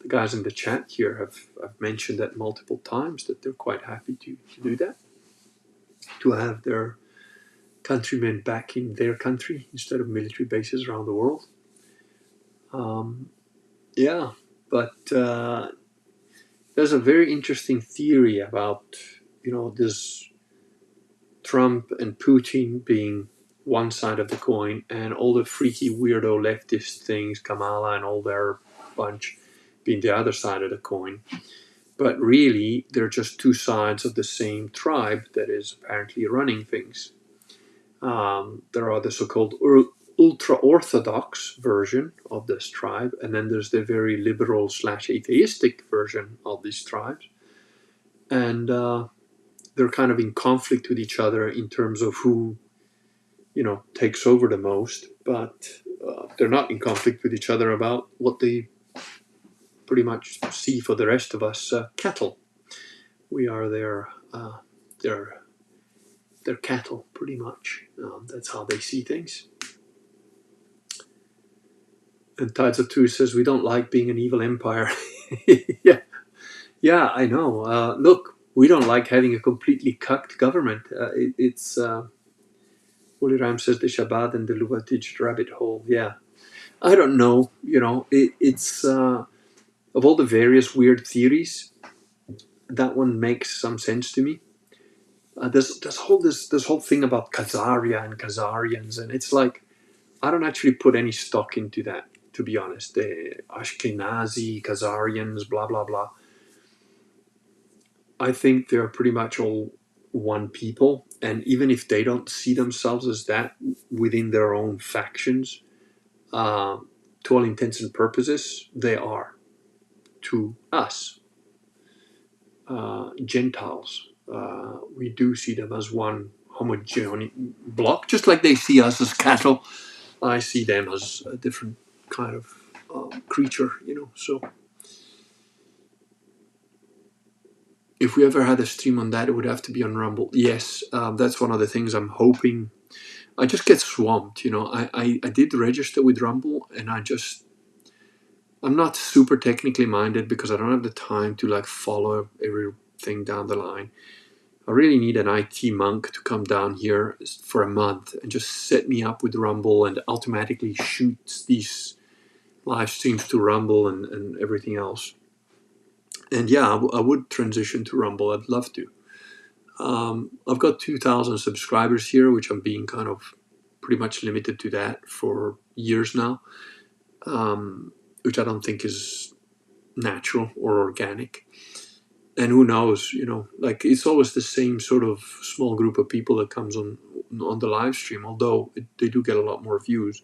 the guys in the chat here have mentioned that multiple times, that they're quite happy to do that, to have their countrymen back in their country instead of military bases around the world. Yeah, but there's a very interesting theory about, this Trump and Putin being one side of the coin, and all the freaky weirdo leftist things, Kamala and all their bunch, being the other side of the coin. But really, they're just two sides of the same tribe that is apparently running things. There are the so-called ultra-orthodox version of this tribe, and then there's the very liberal/atheistic version of these tribes. And they're kind of in conflict with each other in terms of who, takes over the most, but they're not in conflict with each other about what they pretty much see for the rest of us, cattle. We are their cattle, pretty much. That's how they see things. And Tides of Two says, we don't like being an evil empire. Yeah, I know. Look, we don't like having a completely cucked government. It's Holy Ram says the Shabbat and the Lubavitch rabbit hole. Yeah, I don't know. It's of all the various weird theories, that one makes some sense to me. There's this whole thing about Khazaria and Khazarians, and it's like, I don't actually put any stock into that, to be honest. The Ashkenazi, Khazarians, blah blah blah. I think they're pretty much all one people, and even if they don't see themselves as that within their own factions, to all intents and purposes, they are to us, Gentiles. We do see them as one homogeneous block, just like they see us as cattle. I see them as a different kind of creature, So if we ever had a stream on that, it would have to be on Rumble. Yes, that's one of the things I'm hoping. I just get swamped, I did register with Rumble, and I'm not super technically minded, because I don't have the time to like follow everything down the line. I really need an IT monk to come down here for a month and just set me up with Rumble and automatically shoot these live streams to Rumble and everything else. And yeah, I would transition to Rumble. I'd love to. I've got 2,000 subscribers here, which I'm being kind of pretty much limited to that for years now, which I don't think is natural or organic. And who knows, like, it's always the same sort of small group of people that comes on the live stream, although they do get a lot more views.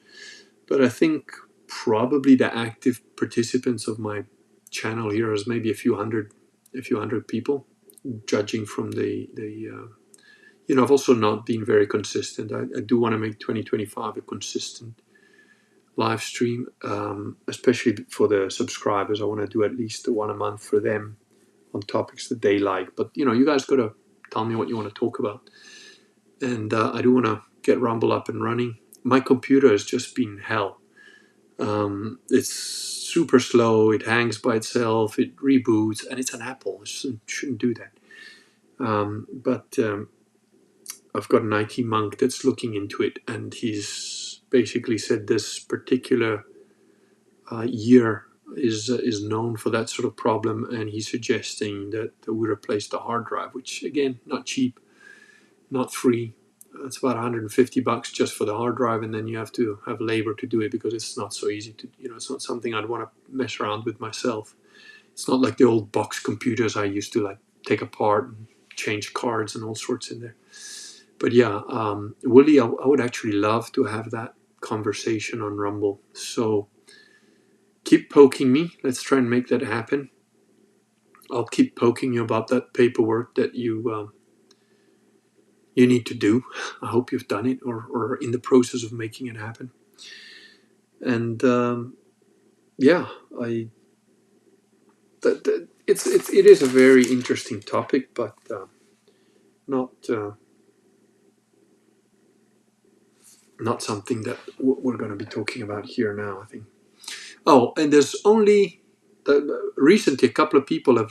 But I think probably the active participants of my channel here is maybe a few hundred people, judging from the I've also not been very consistent. I do want to make 2025 a consistent live stream, especially for the subscribers. I want to do at least one a month for them on topics that they like. But you guys got to tell me what you want to talk about. And I do want to get Rumble up and running. My computer has just been hell. It's super slow. It hangs by itself. It reboots, and it's an Apple. It shouldn't do that. But I've got an IT monk that's looking into it, and he's basically said this particular year is known for that sort of problem, and he's suggesting that we replace the hard drive, which again, not cheap, not free. It's about $150 just for the hard drive, and then you have to have labor to do it because it's not so easy to, it's not something I'd want to mess around with myself. It's not like the old box computers I used to like take apart and change cards and all sorts in there. But yeah, Willie, I would actually love to have that conversation on Rumble. So keep poking me. Let's try and make that happen. I'll keep poking you about that paperwork that you need to do. I hope you've done it or in the process of making it happen. And yeah, it is a very interesting topic, but not something that we're going to be talking about here now, I think. Oh, and there's only recently a couple of people have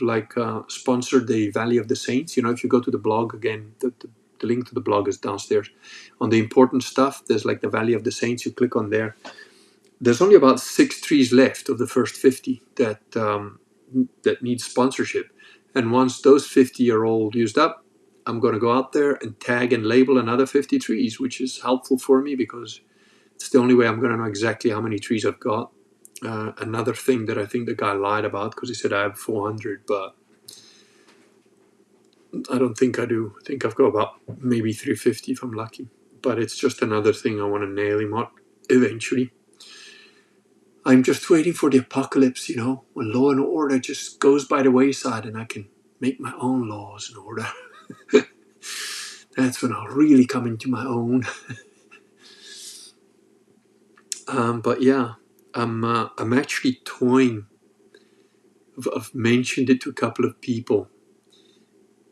sponsored the Valley of the Saints. If you go to the blog again, the link to the blog is downstairs. On the important stuff, there's like the Valley of the Saints. You click on there. There's only about 6 trees left of the first 50 that need sponsorship. And once those 50 are all used up, I'm going to go out there and tag and label another 50 trees, which is helpful for me because it's the only way I'm going to know exactly how many trees I've got. Another thing that I think the guy lied about because he said I have 400, but I don't think I do. I think I've got about maybe 350 if I'm lucky. But it's just another thing I want to nail him on eventually. I'm just waiting for the apocalypse, when law and order just goes by the wayside and I can make my own laws and order. That's when I'll really come into my own. But yeah, I'm actually toying. I've mentioned it to a couple of people,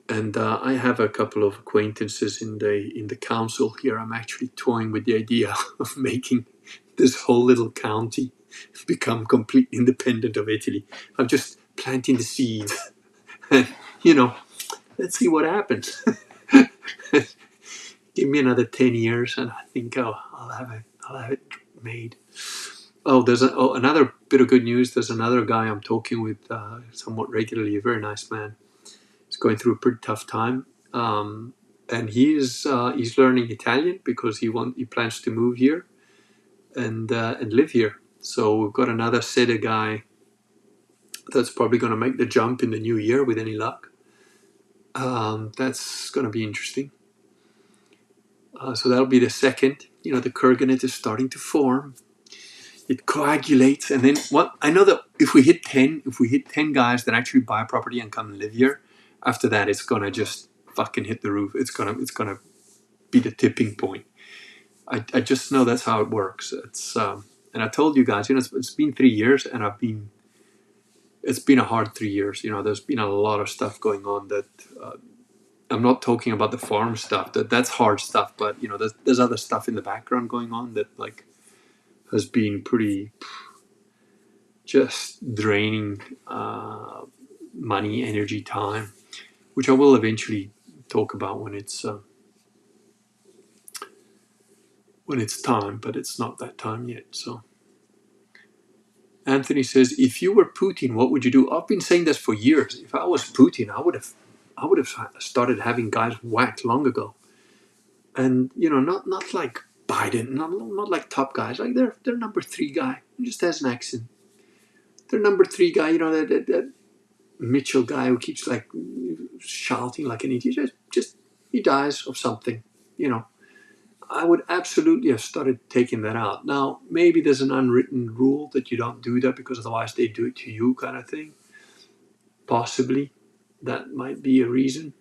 and I have a couple of acquaintances in the council here. I'm actually toying with the idea of making this whole little county become completely independent of Italy. I'm just planting the seeds, and let's see what happens. Give me another 10 years, and I think I'll have it made. Oh, there's another bit of good news. There's another guy I'm talking with somewhat regularly, a very nice man. He's going through a pretty tough time, and he's learning Italian because he plans to move here and live here. So we've got another SEDA guy that's probably going to make the jump in the new year with any luck. That's going to be interesting. So that'll be the second. The Kurganet is starting to form. It coagulates, and then I know that if we hit 10 guys that actually buy a property and come and live here, after that it's gonna just fucking hit the roof. It's gonna be the tipping point. I just know that's how it works. It's and I told you guys, it's been 3 years, and it's been a hard 3 years. There's been a lot of stuff going on that. I'm not talking about the farm stuff. That's hard stuff, but there's other stuff in the background going on that has been pretty just draining money, energy, time, which I will eventually talk about when it's time, but it's not that time yet. So Anthony says, if you were Putin, what would you do? I've been saying this for years. If I was Putin, I would have started having guys whacked long ago. And not like Biden, not like top guys. Like they're number 3 guy. He just has an accent. Their number 3 guy, that Mitchell guy who keeps like shouting like an idiot. Just he dies of something. I would absolutely have started taking that out. Now, maybe there's an unwritten rule that you don't do that because otherwise they do it to you, kind of thing. Possibly, that might be a reason.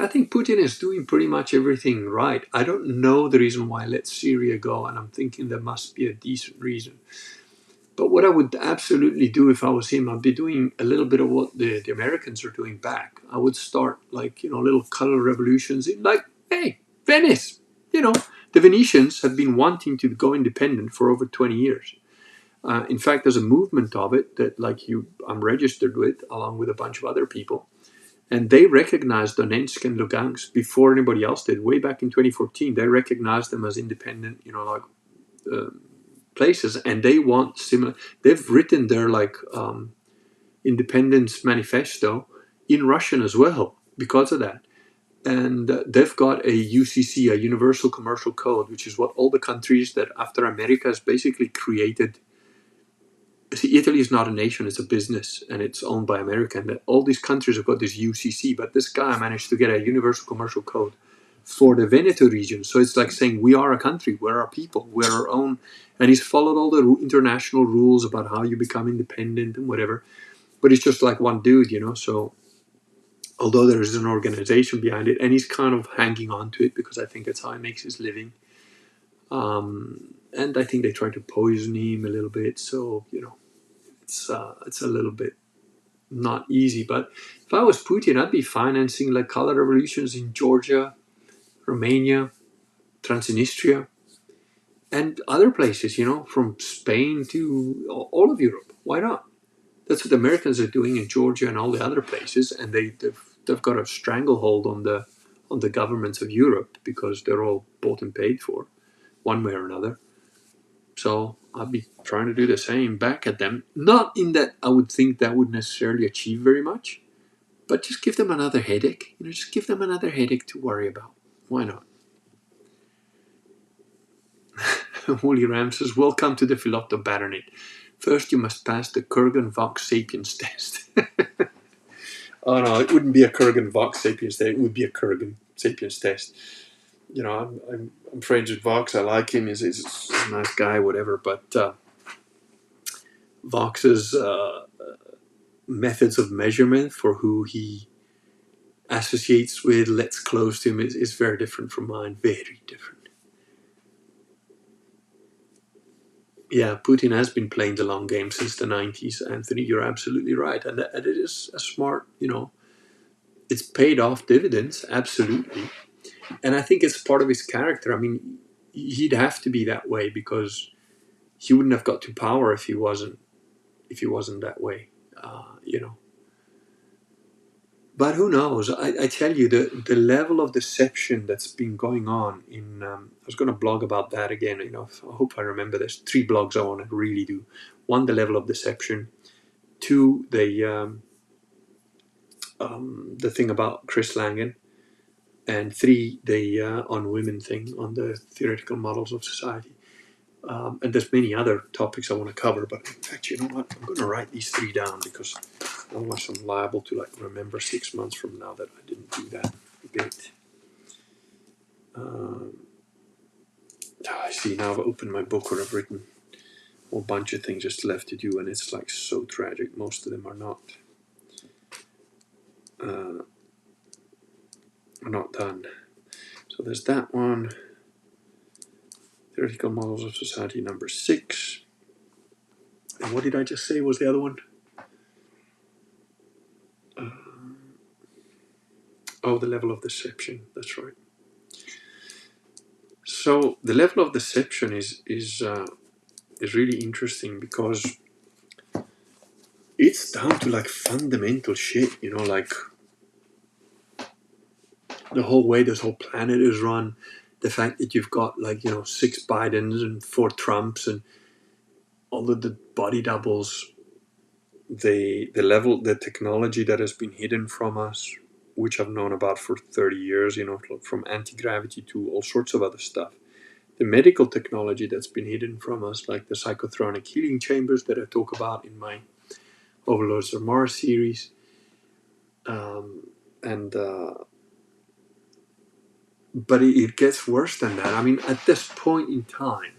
I think Putin is doing pretty much everything right. I don't know the reason why I let Syria go, and I'm thinking there must be a decent reason. But what I would absolutely do if I was him, I'd be doing a little bit of what the Americans are doing back. I would start like, little color revolutions in like, hey, Venice. The Venetians have been wanting to go independent for over 20 years. In fact, there's a movement of it that I'm registered with along with a bunch of other people. And they recognized Donetsk and Lugansk before anybody else did. Way back in 2014, they recognized them as independent, places, and they want similar. They've written their independence manifesto in Russian as well because of that. And they've got a UCC, a Universal Commercial Code, which is what all the countries that after America has basically created. See, Italy is not a nation; it's a business, and it's owned by America. And all these countries have got this UCC, but this guy managed to get a Universal Commercial Code for the Veneto region. So it's like saying we are a country, we're our people, we're our own. And he's followed all the international rules about how you become independent and whatever. But he's just like one dude, So although there is an organization behind it, and he's kind of hanging on to it because I think that's how he makes his living. And I think they try to poison him a little bit. So, it's a little bit not easy. But if I was Putin, I'd be financing like color revolutions in Georgia, Romania, Transnistria, and other places, from Spain to all of Europe. Why not? That's what the Americans are doing in Georgia and all the other places, and they've got a stranglehold on the governments of Europe because they're all bought and paid for, one way or another. So I'd be trying to do the same back at them. Not in that I would think that would necessarily achieve very much, but just give them another headache. Just give them another headache to worry about. Why not? Wooly Ram says, welcome to the Philotto Baronet. First, you must pass the Kurgan-Vox Sapiens test. Oh no, it wouldn't be a Kurgan-Vox Sapiens test. It would be a Kurgan Sapiens test. I'm friends with Vox. I like him. He's a nice guy, whatever. But Vox's methods of measurement for who he associates with, lets close to him, is very different from mine. Very different. Yeah, Putin has been playing the long game since the 90s, Anthony. You're absolutely right. And it is a smart, it's paid off dividends, absolutely. And I think it's part of his character. I mean, he'd have to be that way because he wouldn't have got to power if he wasn't that way, But who knows? I tell you, the level of deception that's been going on in... I was going to blog about that again. I hope I remember. There's 3 blogs I want to really do. 1, the level of deception. 2, the thing about Chris Langan. And 3, the on women thing, on the theoretical models of society. And there's many other topics I want to cover. But in fact, you know what? I'm going to write these 3 down because otherwise I'm liable to remember 6 months from now that I didn't do that bit. I see now I've opened my book where I've written a whole bunch of things just left to do, and it's so tragic. Most of them are not done. So there's that one. Theoretical models of society number 6. And what did I just say was the other one? The level of deception. That's right. So the level of deception is really interesting because it's down to fundamental shit, the whole way this whole planet is run, the fact that you've got 6 Bidens and 4 Trumps and all of the body doubles, the technology that has been hidden from us, which I've known about for 30 years, from anti-gravity to all sorts of other stuff. The medical technology that's been hidden from us, like the psychothronic healing chambers that I talk about in my Overlords of Mars series. But it gets worse than that. I mean, at this point in time,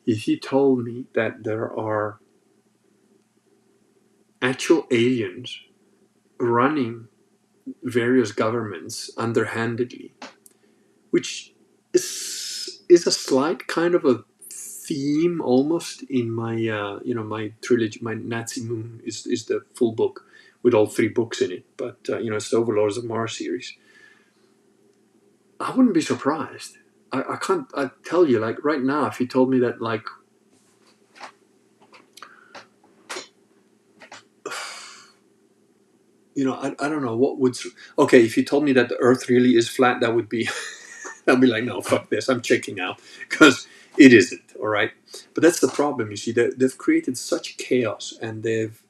if you told me that there are actual aliens running various governments underhandedly, which is a slight kind of a theme almost in my my trilogy. My Nazi Moon is the full book with all 3 books in it, but it's the Overlords of Mars series. I wouldn't be surprised. I can't. I tell you, like right now, if you told me that, like, I don't know what would. Okay, if you told me that the Earth really is flat, that would be. I'd be like, no, fuck this. I'm checking out because it isn't. All right, but that's the problem. You see, they've created such chaos and they've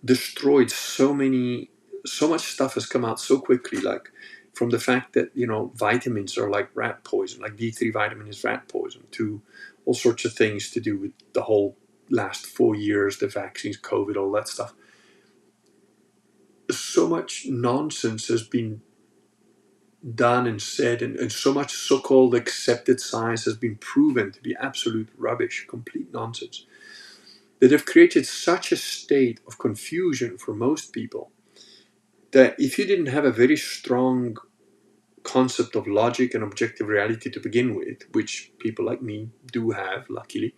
destroyed so much stuff has come out so quickly, like from the fact that vitamins are like rat poison, like D3 vitamin is rat poison, to all sorts of things to do with the whole last 4 years, the vaccines, COVID, all that stuff. So much nonsense has been done and said, and so much so-called accepted science has been proven to be absolute rubbish, complete nonsense, that have created such a state of confusion for most people that if you didn't have a very strong concept of logic and objective reality to begin with, which people like me do have, luckily,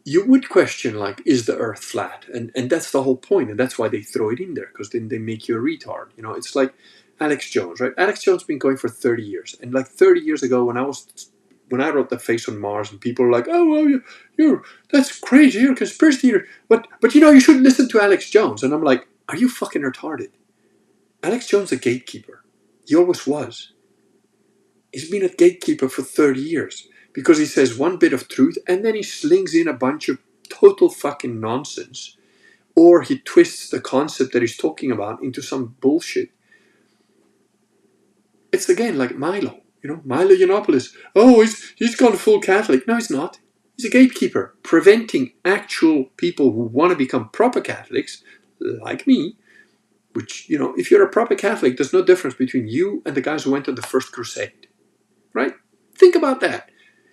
you would question, like, is the Earth flat? And that's the whole point, and that's why they throw it in there, because then they make you a retard. It's like Alex Jones, right? Alex Jones has been going for 30 years, and like 30 years ago, when I wrote The Face on Mars, and people were like, "Oh, well, you're that's crazy, you're a conspiracy theory," but you shouldn't listen to Alex Jones. And I'm like, are you fucking retarded? Alex Jones is a gatekeeper. He always was. He's been a gatekeeper for 30 years because he says one bit of truth and then he slings in a bunch of total fucking nonsense, or he twists the concept that he's talking about into some bullshit. It's again like Milo, Milo Yiannopoulos. Oh, he's gone full Catholic. No, he's not. He's a gatekeeper, preventing actual people who want to become proper Catholics, like me, which, if you're a proper Catholic, there's no difference between you and the guys who went on the First Crusade. Right? Think about that.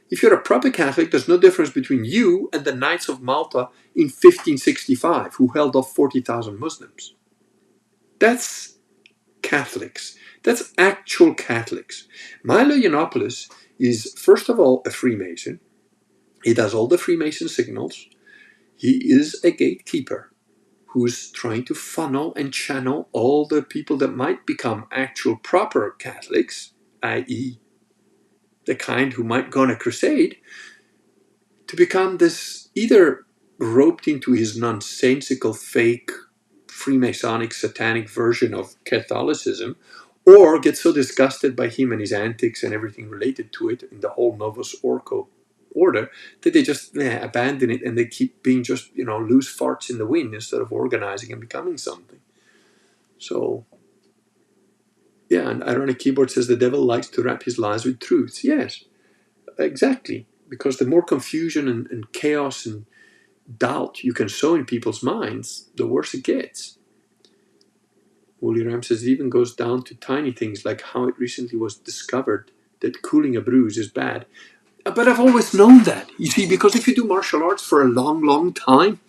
If you're a proper Catholic, there's no difference between you and the Knights of Malta in 1565, who held off 40,000 Muslims. That's Catholics. That's actual Catholics. Milo Yiannopoulos is, first of all, a Freemason. He does all the Freemason signals. He is a gatekeeper who's trying to funnel and channel all the people that might become actual proper Catholics, i.e., the kind who might go on a crusade, to become this either roped into his nonsensical, fake, Freemasonic, satanic version of Catholicism, or get so disgusted by him and his antics and everything related to it in the whole Novus Ordo order that they just abandon it and they keep being just, loose farts in the wind instead of organizing and becoming something. So, yeah, and Ironic Keyboard says the devil likes to wrap his lies with truths. Yes, exactly. Because the more confusion and chaos and doubt you can sow in people's minds, the worse it gets. Wooly Ram says it even goes down to tiny things like how it recently was discovered that cooling a bruise is bad. But I've always known that, you see, because if you do martial arts for a long, long time,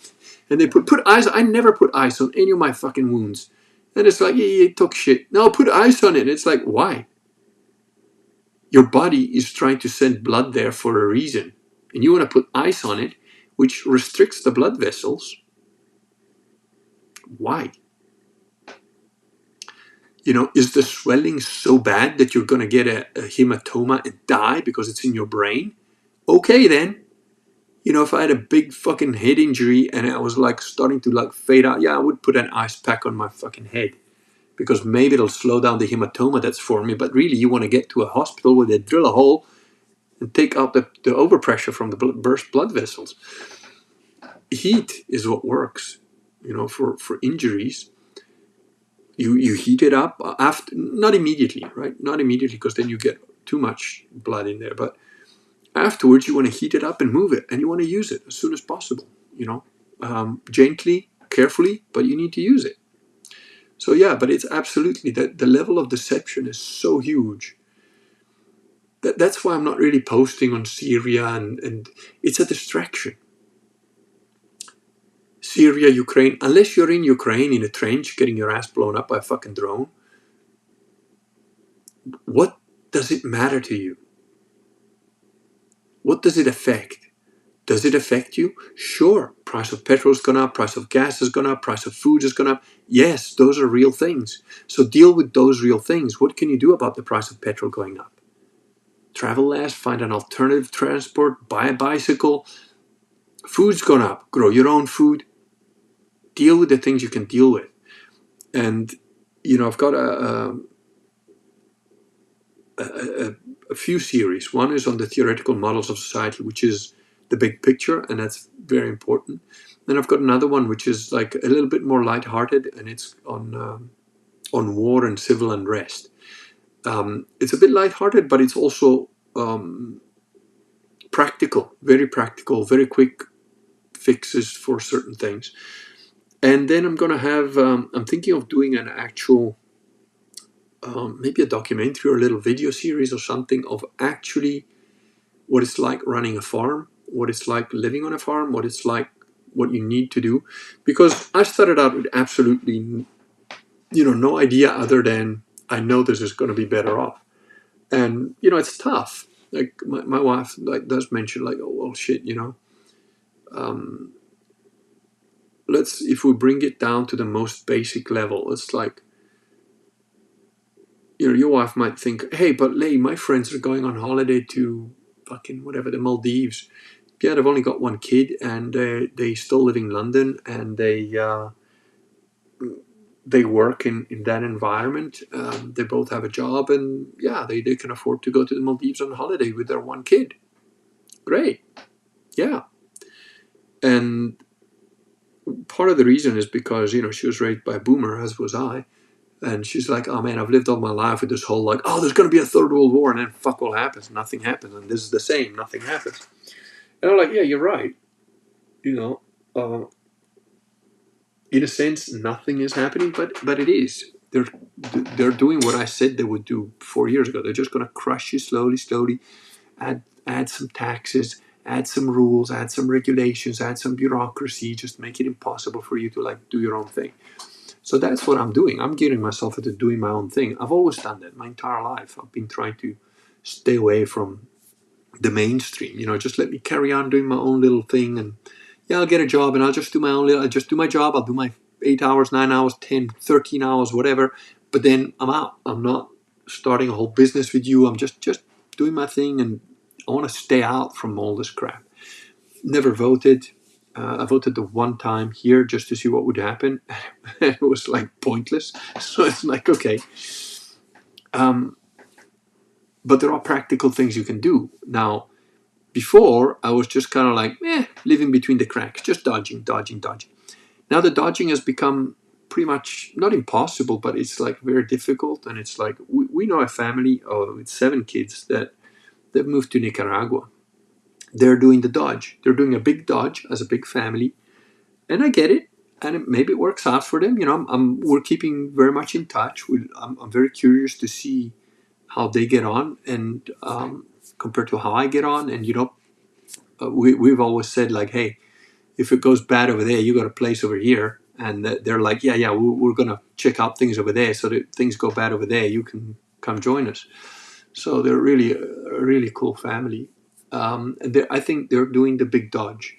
and they put ice, I never put ice on any of my fucking wounds. And it's like, yeah, talk shit. No, put ice on it. It's like, why? Your body is trying to send blood there for a reason. And you want to put ice on it, which restricts the blood vessels. Why? Is the swelling so bad that you're going to get a hematoma and die because it's in your brain? Okay, then. If I had a big fucking head injury and I was like starting to like fade out, yeah, I would put an ice pack on my fucking head because maybe it'll slow down the hematoma that's forming. But really, you want to get to a hospital where they drill a hole and take out the overpressure from the burst blood vessels. Heat is what works, for injuries. You heat it up after, not immediately, right? Not immediately, because then you get too much blood in there. But afterwards, you want to heat it up and move it, and you want to use it as soon as possible. Gently, carefully, but you need to use it. So yeah, but it's absolutely that the level of deception is so huge. That's why I'm not really posting on Syria, and it's a distraction. Syria, Ukraine, unless you're in Ukraine in a trench getting your ass blown up by a fucking drone, what does it matter to you? What does it affect? Does it affect you? Sure. Price of petrol's gone up, price of gas has gone up, price of food has gone up. Yes, those are real things. So deal with those real things. What can you do about the price of petrol going up? Travel less, find an alternative transport, buy a bicycle. Food's gone up, grow your own food. Deal with the things you can deal with. And, you know, I've got a few series. One is on the theoretical models of society, which is the big picture, and that's very important. Then I've got another one which is like a little bit more lighthearted, and it's on war and civil unrest. It's a bit lighthearted, but it's also practical, very quick fixes for certain things. And then I'm going to have, I'm thinking of doing an actual, maybe a documentary or a little video series or something of actually what it's like running a farm, what it's like living on a farm, what it's like, what you need to do. Because I started out with absolutely, no idea other than I know this is going to be better off. And, it's tough. Like my wife does mention like, oh, well, shit, if we bring it down to the most basic level, it's like, your wife might think, hey, but Lay, my friends are going on holiday to fucking whatever, the Maldives. Yeah, they've only got one kid, and they still live in London, and they work in that environment. They both have a job, and yeah, they can afford to go to the Maldives on holiday with their one kid. Great. Yeah. And part of the reason is because, she was raised by a boomer, as was I. And she's like, oh man, I've lived all my life with this whole like, oh, there's going to be a third world war, and then fuck all happens. Nothing happens. And this is the same. Nothing happens. And I'm like, yeah, you're right. In a sense, nothing is happening, but it is. They're doing what I said they would do 4 years ago. They're just going to crush you slowly, add some taxes, add some rules, add some regulations, add some bureaucracy, just make it impossible for you to like do your own thing. So that's what I'm doing. I'm gearing myself into doing my own thing. I've always done that my entire life. I've been trying to stay away from the mainstream. Just let me carry on doing my own little thing, and yeah, I'll get a job and I'll just do my own little, I'll just do my job. I'll do my 8 hours, 9 hours, 10, 13 hours, whatever. But then I'm out. I'm not starting a whole business with you. I'm just doing my thing, and I want to stay out from all this crap. Never voted. I voted the one time here just to see what would happen. It was like pointless. So it's like, okay. But there are practical things you can do. Now, before, I was just kind of like, living between the cracks, just dodging. Now the dodging has become pretty much, not impossible, but it's like very difficult. And it's like, we know a family with 7 kids that they've moved to Nicaragua. They're doing the dodge. They're doing a big dodge as a big family. And I get it. And maybe it works out for them. We're keeping very much in touch. I'm very curious to see how they get on, and compared to how I get on. And we've always said like, hey, if it goes bad over there, you got a place over here. And they're like, yeah, we're gonna check out things over there, so that if things go bad over there, you can come join us. So they're really a really cool family. And I think they're doing the big dodge.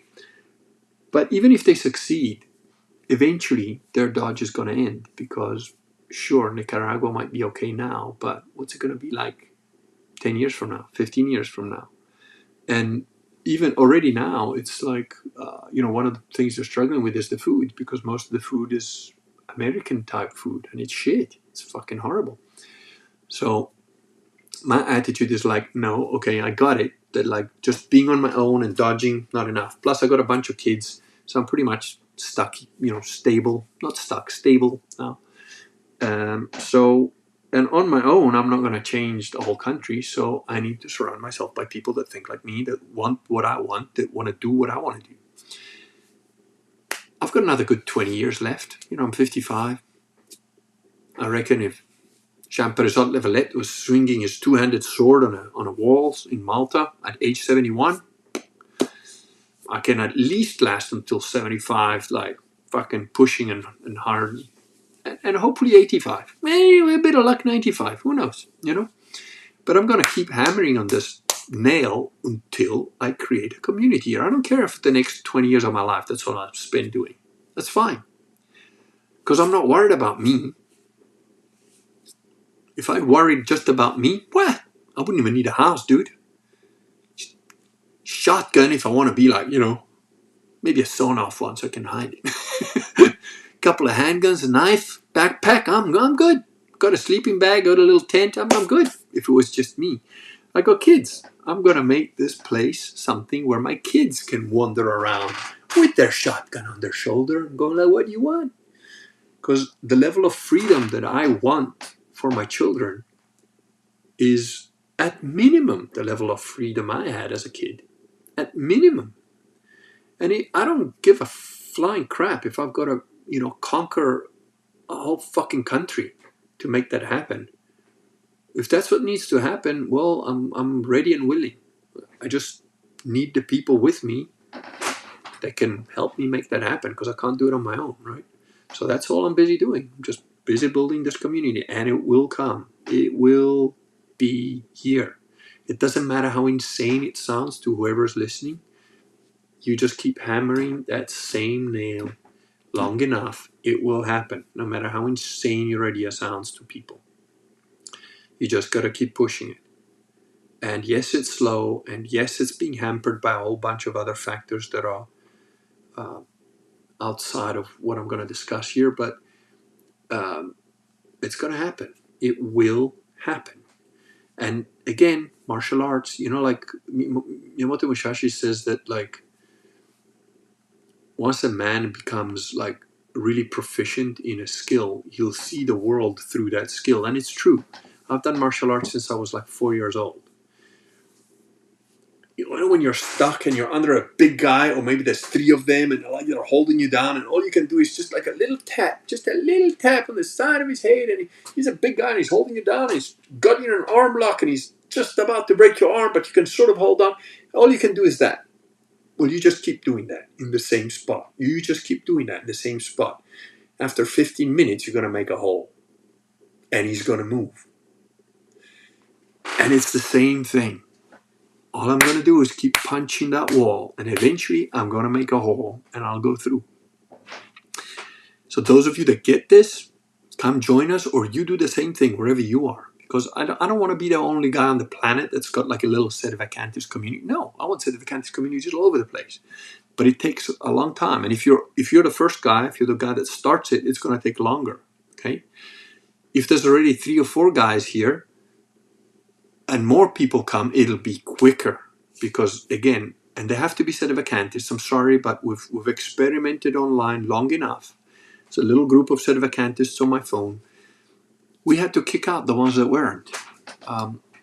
But even if they succeed, eventually their dodge is going to end, because sure, Nicaragua might be okay now, but what's it going to be like 10 years from now, 15 years from now? And even already now, it's like, one of the things they're struggling with is the food, because most of the food is American type food, and it's shit. It's fucking horrible. So my attitude is like, no, okay, I got it. That like just being on my own and dodging, not enough. Plus I got a bunch of kids, so I'm pretty much stuck, stable, not stuck, stable now. And on my own, I'm not going to change the whole country. So I need to surround myself by people that think like me, that want what I want, that want to do what I want to do. I've got another good 20 years left. I'm 55. I reckon if Jean-Perizot Levalette was swinging his two-handed sword on a wall in Malta at age 71, I can at least last until 75, like fucking pushing and hard, and hopefully 85. Maybe a bit of luck, 95. Who knows? But I'm gonna keep hammering on this nail until I create a community here. I don't care if the next 20 years of my life that's what I spend doing. That's fine, because I'm not worried about me. If I worried just about me, well, I wouldn't even need a house, dude. Shotgun if I want to be like, maybe a sawn-off one so I can hide it. Couple of handguns, a knife, backpack. I'm good. Got a sleeping bag, got a little tent. I'm good. If it was just me, I got kids. I'm gonna make this place something where my kids can wander around with their shotgun on their shoulder and go like, "What do you want?" Because the level of freedom that I want for my children is at minimum the level of freedom I had as a kid. At minimum. And I don't give a flying crap if I've got to, conquer a whole fucking country to make that happen. If that's what needs to happen, well, I'm ready and willing. I just need the people with me that can help me make that happen, because I can't do it on my own, right? So that's all I'm busy doing. I'm just busy building this community, and it will come. It will be here. It doesn't matter how insane it sounds to whoever's listening. You just keep hammering that same nail long enough, it will happen, no matter how insane your idea sounds to people. You just got to keep pushing it. And yes, it's slow, and yes, it's being hampered by a whole bunch of other factors that are outside of what I'm going to discuss here, but it's going to happen. It will happen. And again, martial arts, like Miyamoto Musashi says that, like, once a man becomes like really proficient in a skill, he'll see the world through that skill. And it's true. I've done martial arts since I was like 4 years old. When you're stuck and you're under a big guy, or maybe there's three of them and they're holding you down, and all you can do is just like a little tap, just a little tap on the side of his head, and he's a big guy and he's holding you down, and he's got you in an arm lock, and he's just about to break your arm, but you can sort of hold on. All you can do is that. Well, you just keep doing that in the same spot. You just keep doing that in the same spot. After 15 minutes, you're going to make a hole. And he's going to move. And it's the same thing. All I'm going to do is keep punching that wall. And eventually, I'm going to make a hole. And I'll go through. So those of you that get this, come join us. Or you do the same thing wherever you are. Because I don't want to be the only guy on the planet that's got like a little Sedevacantist community. No, I want Sedevacantist communities all over the place. But it takes a long time. And if you're the first guy, if you're the guy that starts it, it's going to take longer. Okay? If there's already 3 or 4 guys here and more people come, it'll be quicker. Because again, and they have to be Sedevacantists. I'm sorry, but we've experimented online long enough. It's a little group of Sedevacantists on my phone. We had to kick out the ones that weren't.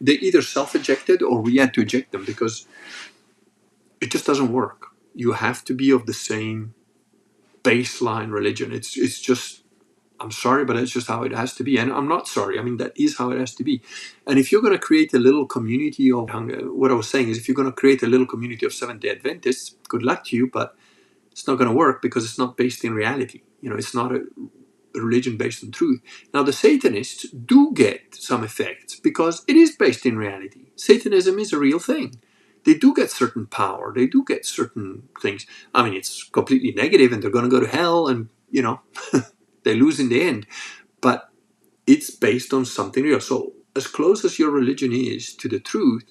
They either self-ejected or we had to eject them, because it just doesn't work. You have to be of the same baseline religion. It's just, I'm sorry, but it's just how it has to be. And I'm not sorry. I mean, that is how it has to be. And if you're going to create a little community of, what I was saying is, if you're going to create a little community of Seventh-day Adventists, good luck to you, but it's not going to work, because it's not based in reality. It's not a religion based on truth. Now, the Satanists do get some effects because it is based in reality. Satanism is a real thing. They do get certain power. They do get certain things. I mean, it's completely negative, and they're going to go to hell, and, they lose in the end. But it's based on something real. So as close as your religion is to the truth,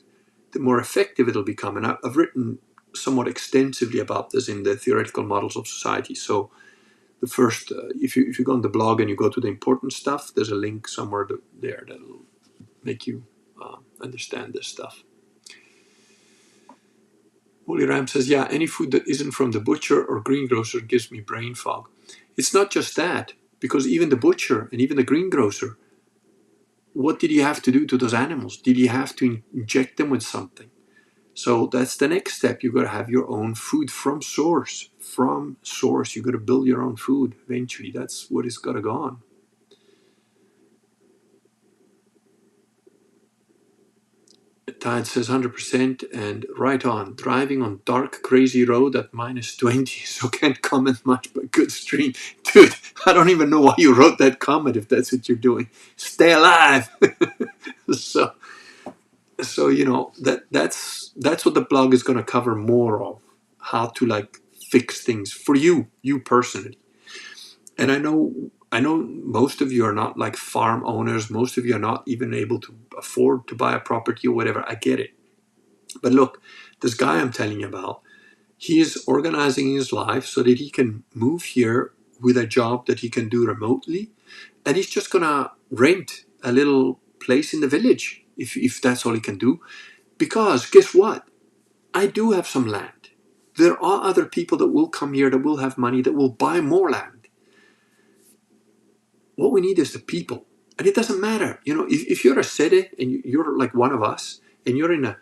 the more effective it'll become. And I've written somewhat extensively about this in the Theoretical Models of Society. So the first, if you go on the blog and you go to the important stuff, there's a link somewhere there that'll make you understand this stuff. Holy Ram says, yeah, any food that isn't from the butcher or greengrocer gives me brain fog. It's not just that, because even the butcher and even the greengrocer, what did you have to do to those animals? Did you have to inject them with something? So that's the next step. You've got to have your own food from source. From source. You've got to build your own food eventually. That's what it's got to go on. Tide says 100% and right on. Driving on dark, crazy road at -20, so can't comment much, but good stream. Dude, I don't even know why you wrote that comment if that's what you're doing. Stay alive. so that's what the blog is going to cover more of. How to like fix things for you personally. And I know most of you are not like farm owners. Most of you are not even able to afford to buy a property or whatever. I get it. But look, this guy I'm telling you about, he is organizing his life so that he can move here with a job that he can do remotely. And he's just going to rent a little place in the village if that's all he can do. Because guess what? I do have some land. There are other people that will come here that will have money that will buy more land. What we need is the people. And it doesn't matter. If you're a city and you're like one of us and you're in a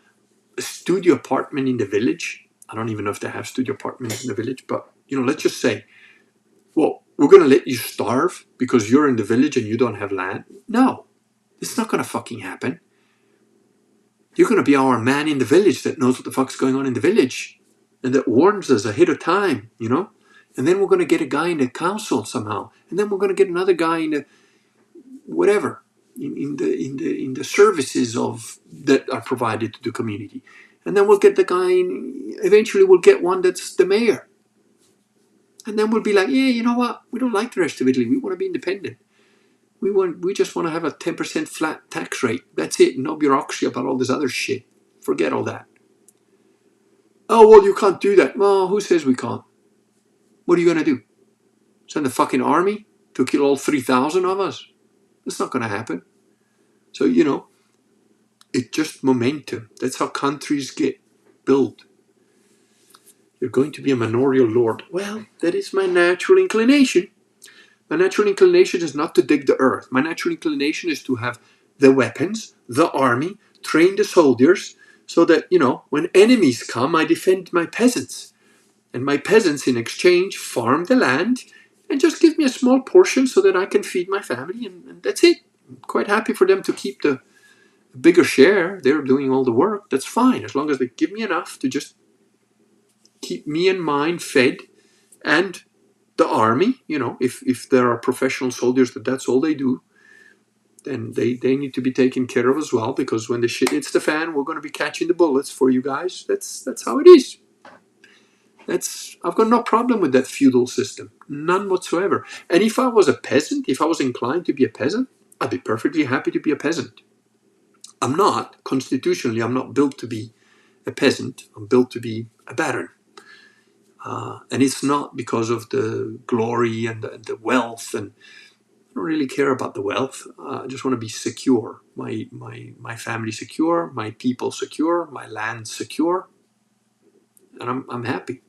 studio apartment in the village. I don't even know if they have studio apartments in the village, but let's just say, well, we're going to let you starve because you're in the village and you don't have land. No, it's not going to fucking happen. You're going to be our man in the village that knows what the fuck's going on in the village and that warns us ahead of time, And then we're going to get a guy in the council somehow, and then we're going to get another guy in the whatever. In the services that are provided to the community, and then we'll get the guy eventually we'll get one that's the mayor, and then we'll be like, yeah, you know what, we don't like the rest of Italy, we want to be independent, we just want to have a 10% flat tax rate, that's it, no bureaucracy about all this other shit, forget all that. Oh well, you can't do that. Well, who says we can't? What are you going to do, send the fucking army to kill all 3,000 of us? That's not going to happen. So it's just momentum. That's how countries get built. You're going to be a manorial lord. Well, that is my natural inclination. My natural inclination is not to dig the earth. My natural inclination is to have the weapons, the army, train the soldiers, so that, when enemies come, I defend my peasants. And my peasants, in exchange, farm the land and just give me a small portion so that I can feed my family, and that's it. I'm quite happy for them to keep the bigger share. They're doing all the work. That's fine, as long as they give me enough to just keep me and mine fed, and the army, if there are professional soldiers that's all they do, then they need to be taken care of as well, because when the shit hits the fan, we're going to be catching the bullets for you guys. That's how it is. I've got no problem with that feudal system, none whatsoever. And if I was a peasant, if I was inclined to be a peasant, I'd be perfectly happy to be a peasant. I'm not, constitutionally, I'm not built to be a peasant. I'm built to be a baron. And it's not because of the glory and the wealth. And I don't really care about the wealth. I just want to be secure. My family secure, my people secure, my land secure. And I'm happy.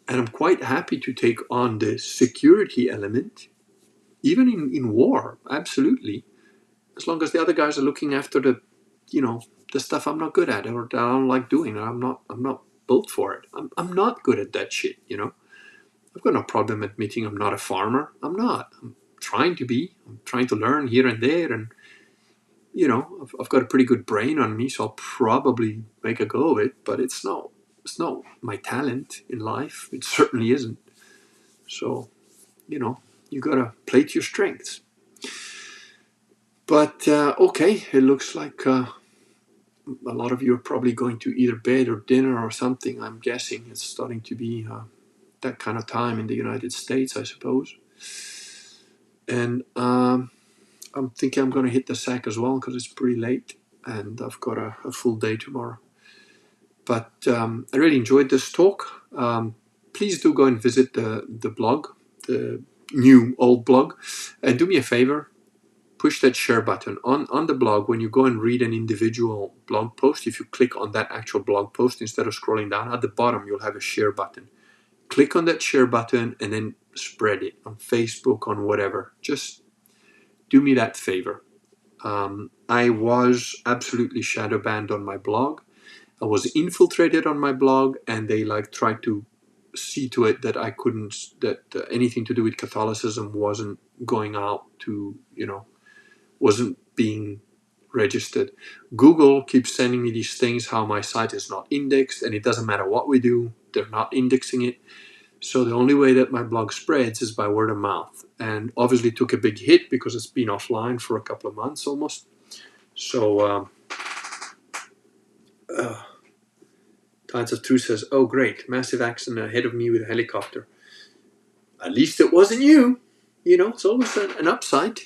And I'm quite happy to take on the security element, even in war, absolutely. As long as the other guys are looking after the stuff I'm not good at or that I don't like doing. I'm not built for it. I'm not good at that shit, I've got no problem admitting I'm not a farmer. I'm not. I'm trying to be. I'm trying to learn here and there, and I've got a pretty good brain on me, so I'll probably make a go of it. But it's not my talent in life. It certainly isn't. So, you gotta play to your strengths. But okay, it looks like a lot of you are probably going to either bed or dinner or something. I'm guessing it's starting to be that kind of time in the United States, I suppose. And I'm thinking I'm going to hit the sack as well because it's pretty late and I've got a full day tomorrow. But I really enjoyed this talk. Please do go and visit the blog, the new old blog, and do me a favor. Push that share button on the blog. When you go and read an individual blog post, if you click on that actual blog post instead of scrolling down, at the bottom you'll have a share button. Click on that share button and then spread it on Facebook, on whatever. Just do me that favor. I was absolutely shadow banned on my blog. I was infiltrated on my blog, and they tried to see to it that I couldn't, that anything to do with Catholicism wasn't going out to, wasn't being registered. Google keeps sending me these things how my site is not indexed, and it doesn't matter what we do, they're not indexing it. So the only way that my blog spreads is by word of mouth, and obviously took a big hit because it's been offline for a couple of months almost. So Tides of Truth says, oh great, massive accident ahead of me with a helicopter. At least it wasn't you. You know, it's always an upside.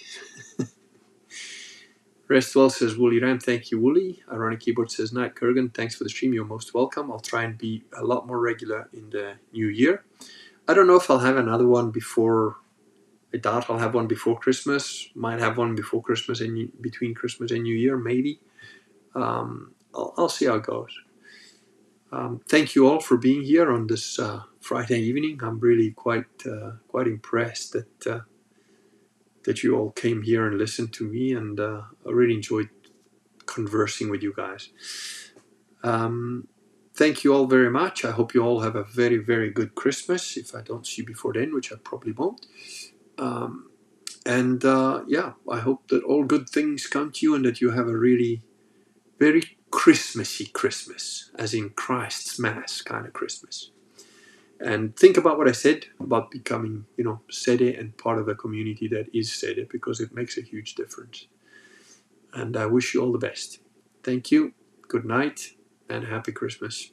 Restwell says, Woolly Ram, thank you, Woolly. Ironic Keyboard says, Night Kurgan, thanks for the stream, you're most welcome. I'll try and be a lot more regular in the new year. I don't know if I'll have another one before, I doubt I'll have one before Christmas. Might have one before Christmas and between Christmas and New Year, maybe. I'll see how it goes. Thank you all for being here on this Friday evening. I'm really quite impressed that you all came here and listened to me, and I really enjoyed conversing with you guys. Thank you all very much. I hope you all have a very, very good Christmas, if I don't see you before then, which I probably won't. Yeah, I hope that all good things come to you and that you have a really very Christmassy Christmas, as in Christ's Mass kind of Christmas. And think about what I said about becoming, Sede and part of a community that is Sede, because it makes a huge difference. And I wish you all the best. Thank you, good night, and happy Christmas.